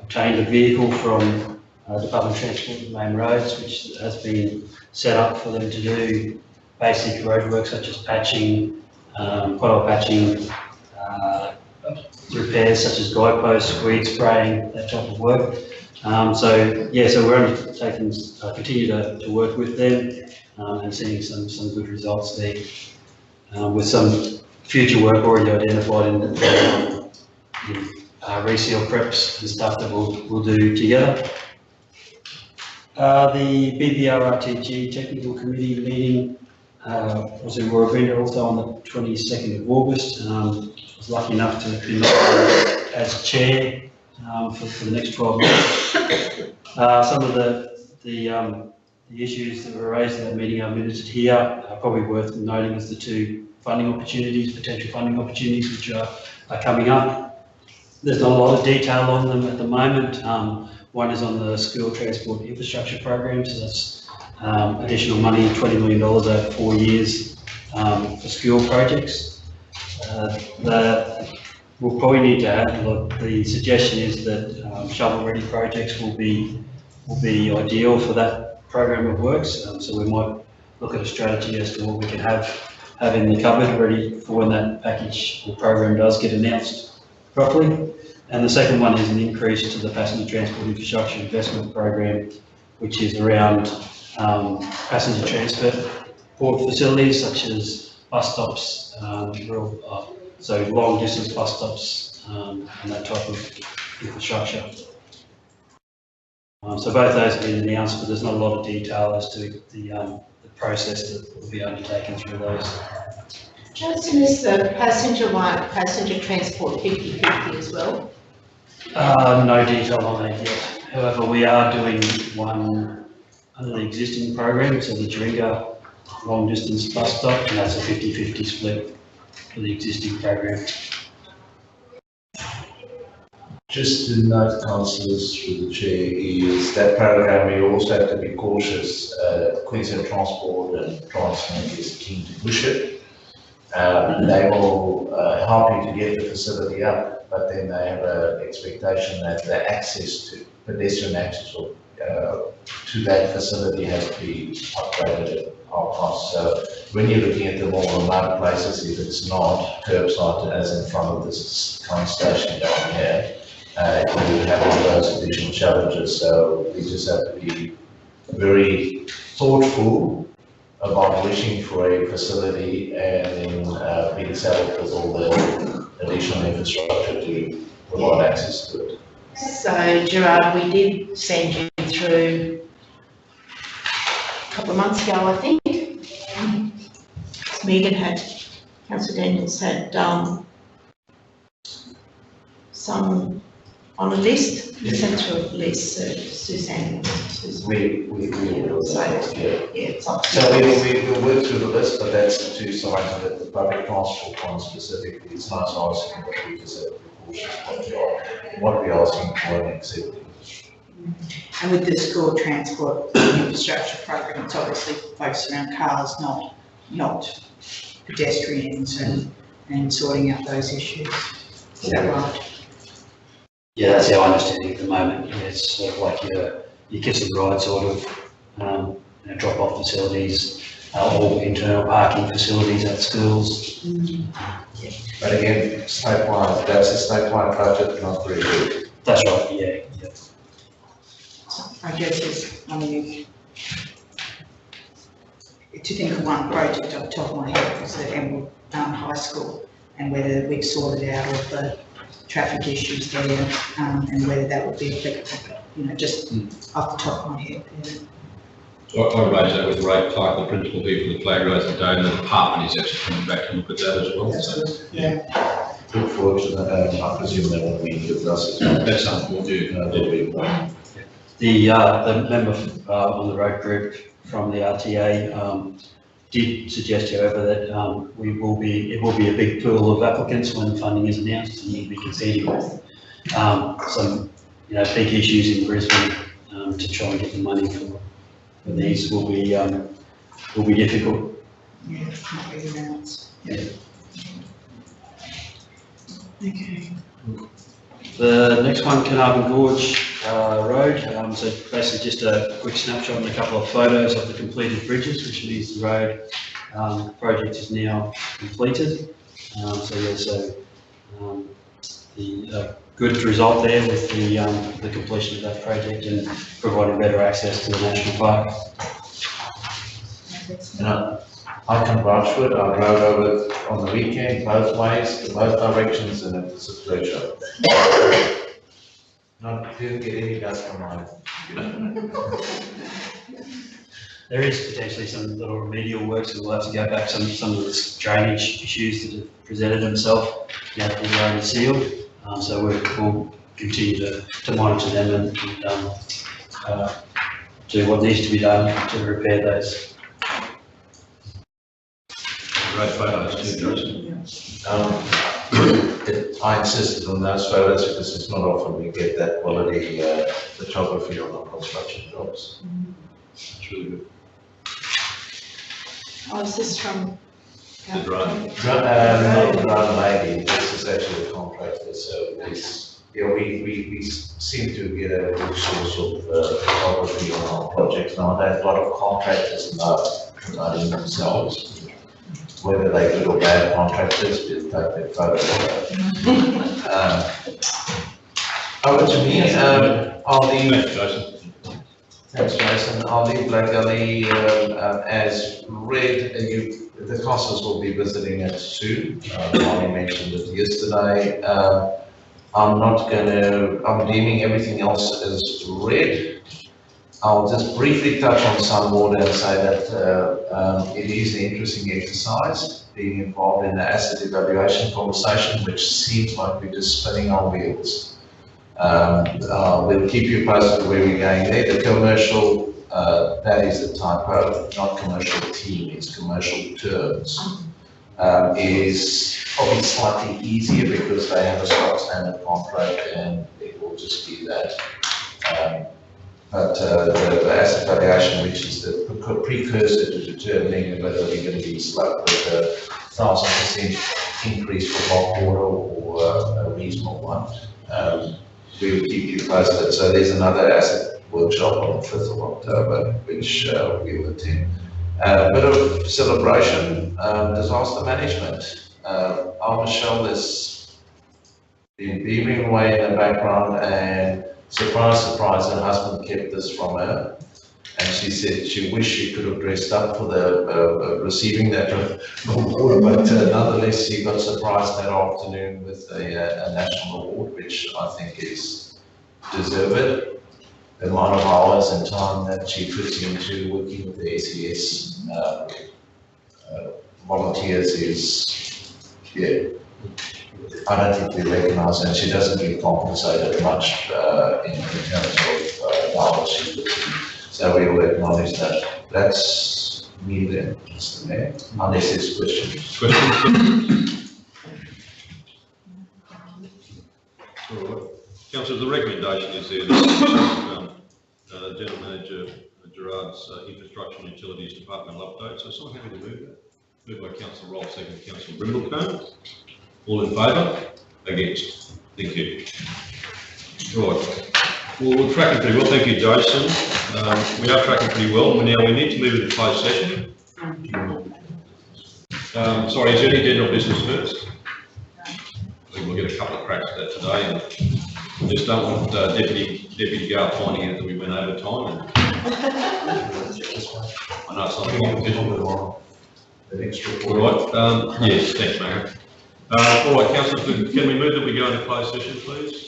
obtained a vehicle from Department of Transport and Main Roads, which has been set up for them to do basic roadwork such as patching, pothole patching, repairs such as guide posts, weed spraying, that type of work. So we're undertaking, continue to work with them and seeing some good results there, with some future work already identified in the reseal preps and stuff that we'll do together. The BPRRTG Technical Committee meeting was in Royal Bend also on the 22nd of August. I was lucky enough to be nominated as chair for the next 12 months. Some of the issues that were raised in that meeting are minuted here. Probably worth noting is the two funding opportunities, potential funding opportunities, which are coming up. There's not a lot of detail on them at the moment. One is on the school transport infrastructure program, so that's additional money, $20 million over 4 years for school projects. We'll probably need to add, the suggestion is that shovel-ready projects will be ideal for that program of works. So we might look at a strategy as to what we can have in the cupboard ready for when that package or program does get announced properly. And the second one is an increase to the passenger transport infrastructure investment program, which is around passenger transport facilities such as bus stops, so long distance bus stops and that type of infrastructure. So both those have been announced, but there's not a lot of detail as to the process that will be undertaken through those. Justin, is the passenger transport 50-50 as well? No detail on that yet. However, we are doing one under the existing program, so the Taringa long distance bus stop, and that's a 50-50 split for the existing program. Just to note, councillors, through the chair, is that program, we also have to be cautious. Queensland Transport and Transnet is keen to push it. They will help you to get the facility up, but then they have an expectation that the access to pedestrian access to that facility has to be upgraded at our cost. So when you're looking at the more remote places, if it's not curbside as in front of this current station down here, you would have all those additional challenges. So we just have to be very thoughtful about wishing for a facility and then being saddled with all the additional infrastructure to provide access to it. So Gerard, we did send you through a couple of months ago, I think. Megan had, Councillor Daniels had some on a list, we sent through a list, Suzanne. We will. So, yeah, it's up to So you. we'll work through the list, but that's to sign that the public transport one specifically, it's not asking, but we just have to be cautious what we are asking for and accepting. And with the school transport infrastructure program, it's obviously focused around cars, not pedestrians and sorting out those issues. Is that right? Yeah, that's our understanding at the moment. Yeah, it's sort of like your kiss and ride sort of drop-off facilities, or internal parking facilities at schools. But again, statewide, that's a statewide budget, not very big. That's right, yeah. I guess to think of one project off the top of my head was the Emerald High School and whether we've sorted out all the traffic issues there and whether that would be applicable, just off the top of my head. Yeah. I raised that with Ray Clark, the principal here for the flag raising day, and the department is actually coming back to look at that as well. That's So, good. Yeah. Look forward to that, I presume they want to meet with us as well. that's something we'll do. That'll be a point. The member on the road group from the RTA did suggest, however, that it will be a big pool of applicants when funding is announced, and you'll be competing with some big issues in Brisbane to try and get the money for these will be difficult. Yeah, not really announced. Yeah. Okay. The next one, Carnarvon Gorge Road. So basically just a quick snapshot and a couple of photos of the completed bridges, which means the road project is now completed. The good result there with the completion of that project and providing better access to the national park. And I can vouch for it, I drove over it on the weekend, both ways, in both directions, and it's a pleasure. Didn't get any dust from mine. There is potentially some little remedial works that we'll have to go back, some of the drainage issues that have presented themselves now that the road is sealed. So we'll continue to monitor them and do what needs to be done to repair those. Great photos too, Jason. I insisted on those photos because it's not often we get that quality photography on our construction jobs. It's really good. Oh, is this from? The drone. Not the drone lady, this is actually a contractor, so it's, we seem to get a good source of photography on our projects nowadays. A lot of contractors are promoting themselves. Whether they're good or bad contractors, just take their photos. Over to me, Thanks, Jason. thanks Jason, I'll leave Black Gully as read. The councillors will be visiting it soon. Molly mentioned it yesterday. I'm deeming everything else as read. I'll just briefly touch on some more and say that it is an interesting exercise being involved in the asset evaluation conversation, which seems like we're just spinning our wheels. We'll keep you posted where we're going there. The commercial, that is a typo, not commercial team, it's commercial terms. is probably slightly easier because they have a stock standard contract and it will just be that. But the asset valuation, which is the precursor to determining whether we're going to be stuck with a 1,000% increase for bulk water or a reasonable one, we'll keep you posted. So there's another asset workshop on the 5th of October, which we'll attend. A bit of celebration, disaster management. Our Michelle has been beavering away in the background, and surprise, surprise, her husband kept this from her. And she said she wished she could have dressed up for the receiving that award, but nonetheless she got surprised that afternoon with a national award, which I think is deserved. The amount of hours and time that she puts into working with the SES volunteers is, yeah, I don't think we recognise, and she doesn't get compensated much in terms of the hours she's working. So we will acknowledge that. That's me then, Mr. Mayor, unless there's questions. All right. Councillor, the recommendation is there that General Manager Gerard's Infrastructure and Utilities Departmental update. So someone happy to move that? Moved by Councillor Roll, second Councillor Brindlecombe. All in favour? Against? Thank you. Right. Well, we're tracking pretty well. Thank you, Jason. We are tracking pretty well. Now we need to move into closed session. Sorry, is there any general business first? I think we'll get a couple of cracks at that today, and just don't want Deputy Gale finding out that we went over time. I know it's not a competition. All right. Yes, thanks, Mayor. All right, Councillor, can we move that we go into closed session, please?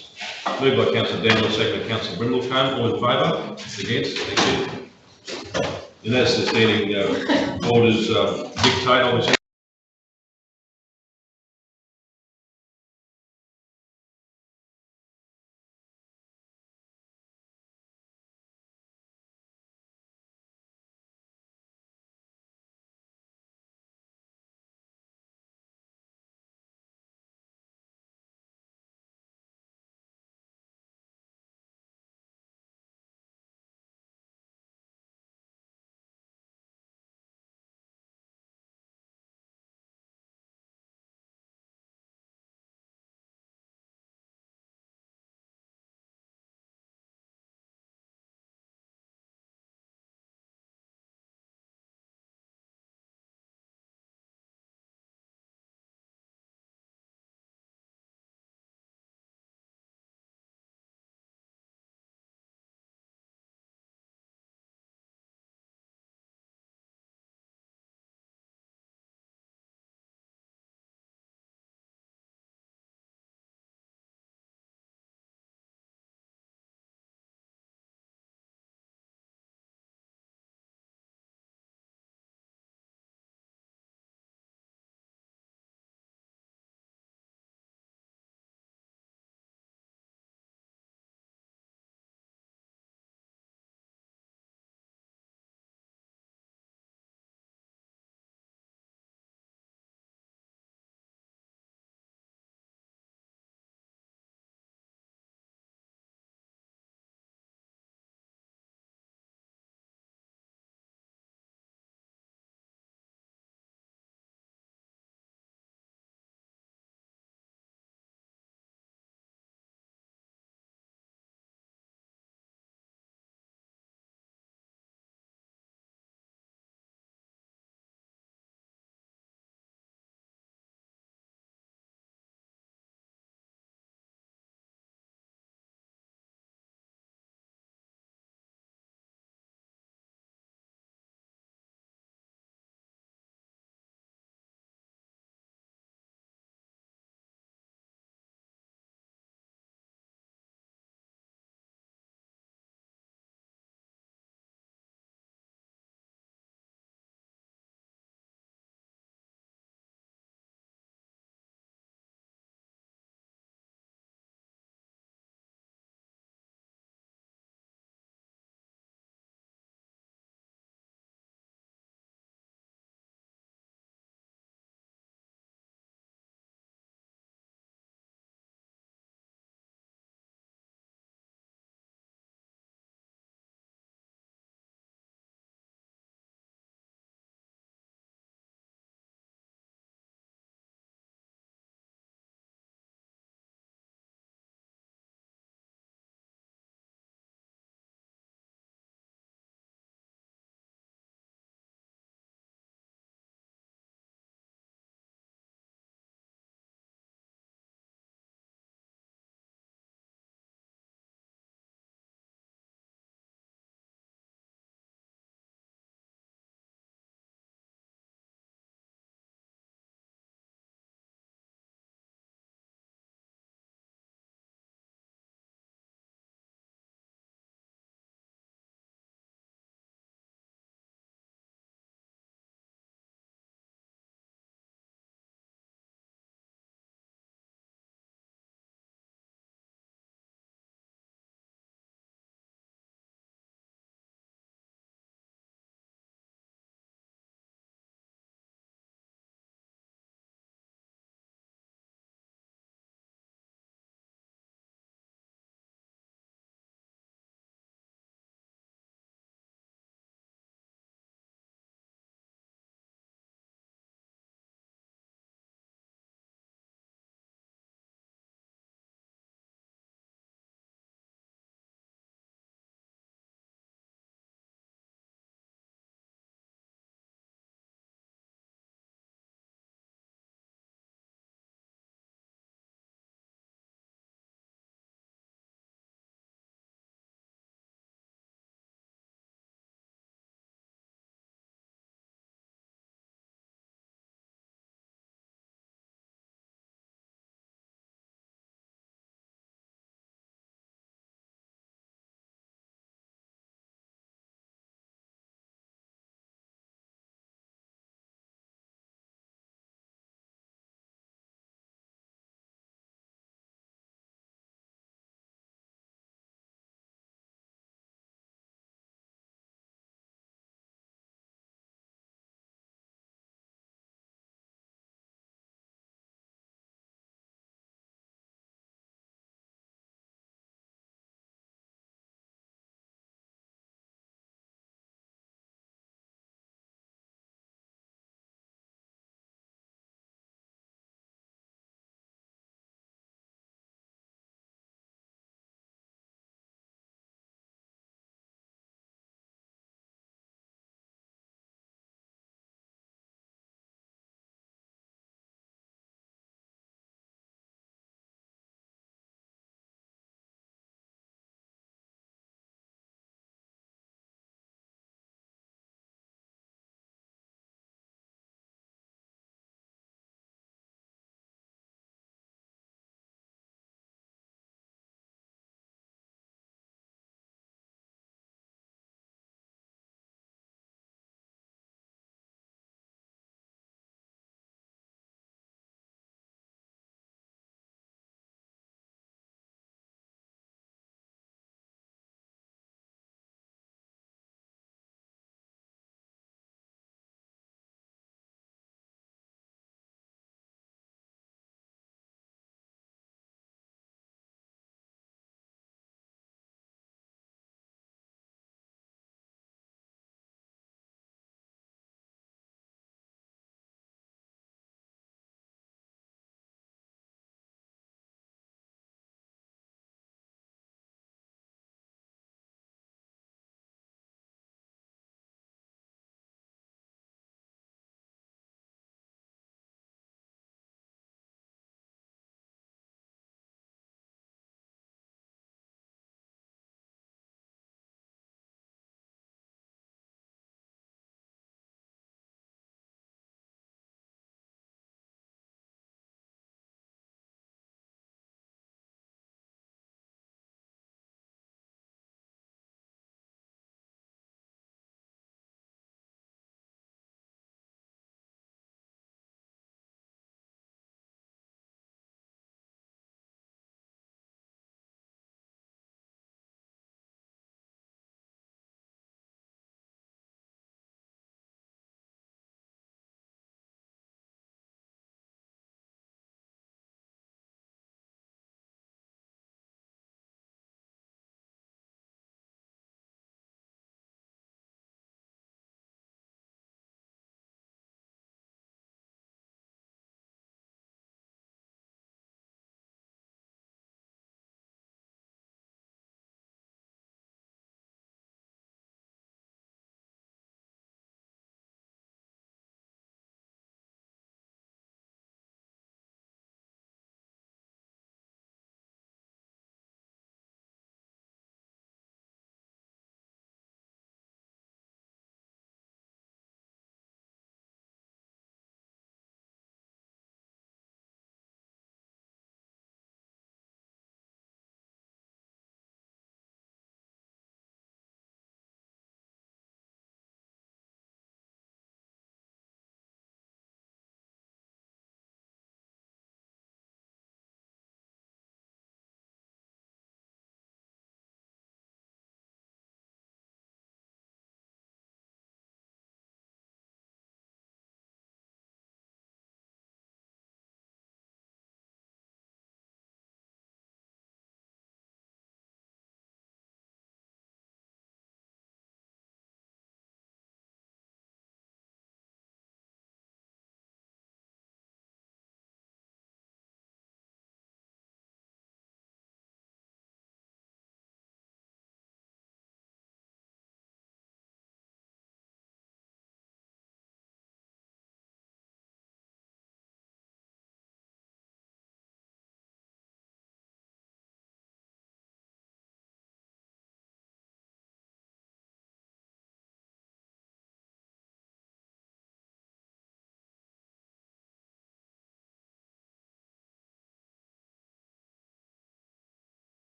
Moved by Councillor Daniel, second by Councillor Brindlecombe. All in favour? Against? Thank you. And as the standing orders dictate, obviously.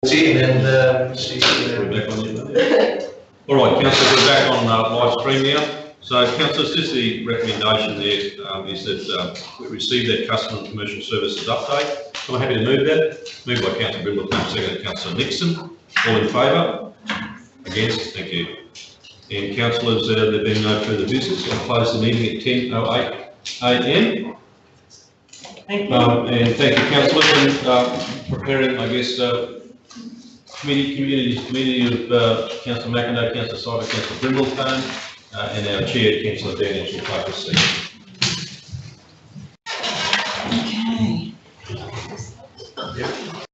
See, and then, see, We're back on you. All right, councillors, we're back on live stream now. So, councillors, just the recommendation there is that we receive that customer and commercial services update. So I'm happy to move that. Moved by Councillor Brindle, seconded Councillor Nixon. All in favour? Against? Thank you. And councillors, there being no further business, I'll close the meeting at 10:08 a.m. Thank you. And thank you, councillors, and preparing, I guess, committee of Councillor McIndoe, Councillor Cyber, Councillor Brindletone, and our chair, Councillor Daniels, will take a seat. Okay. Yep.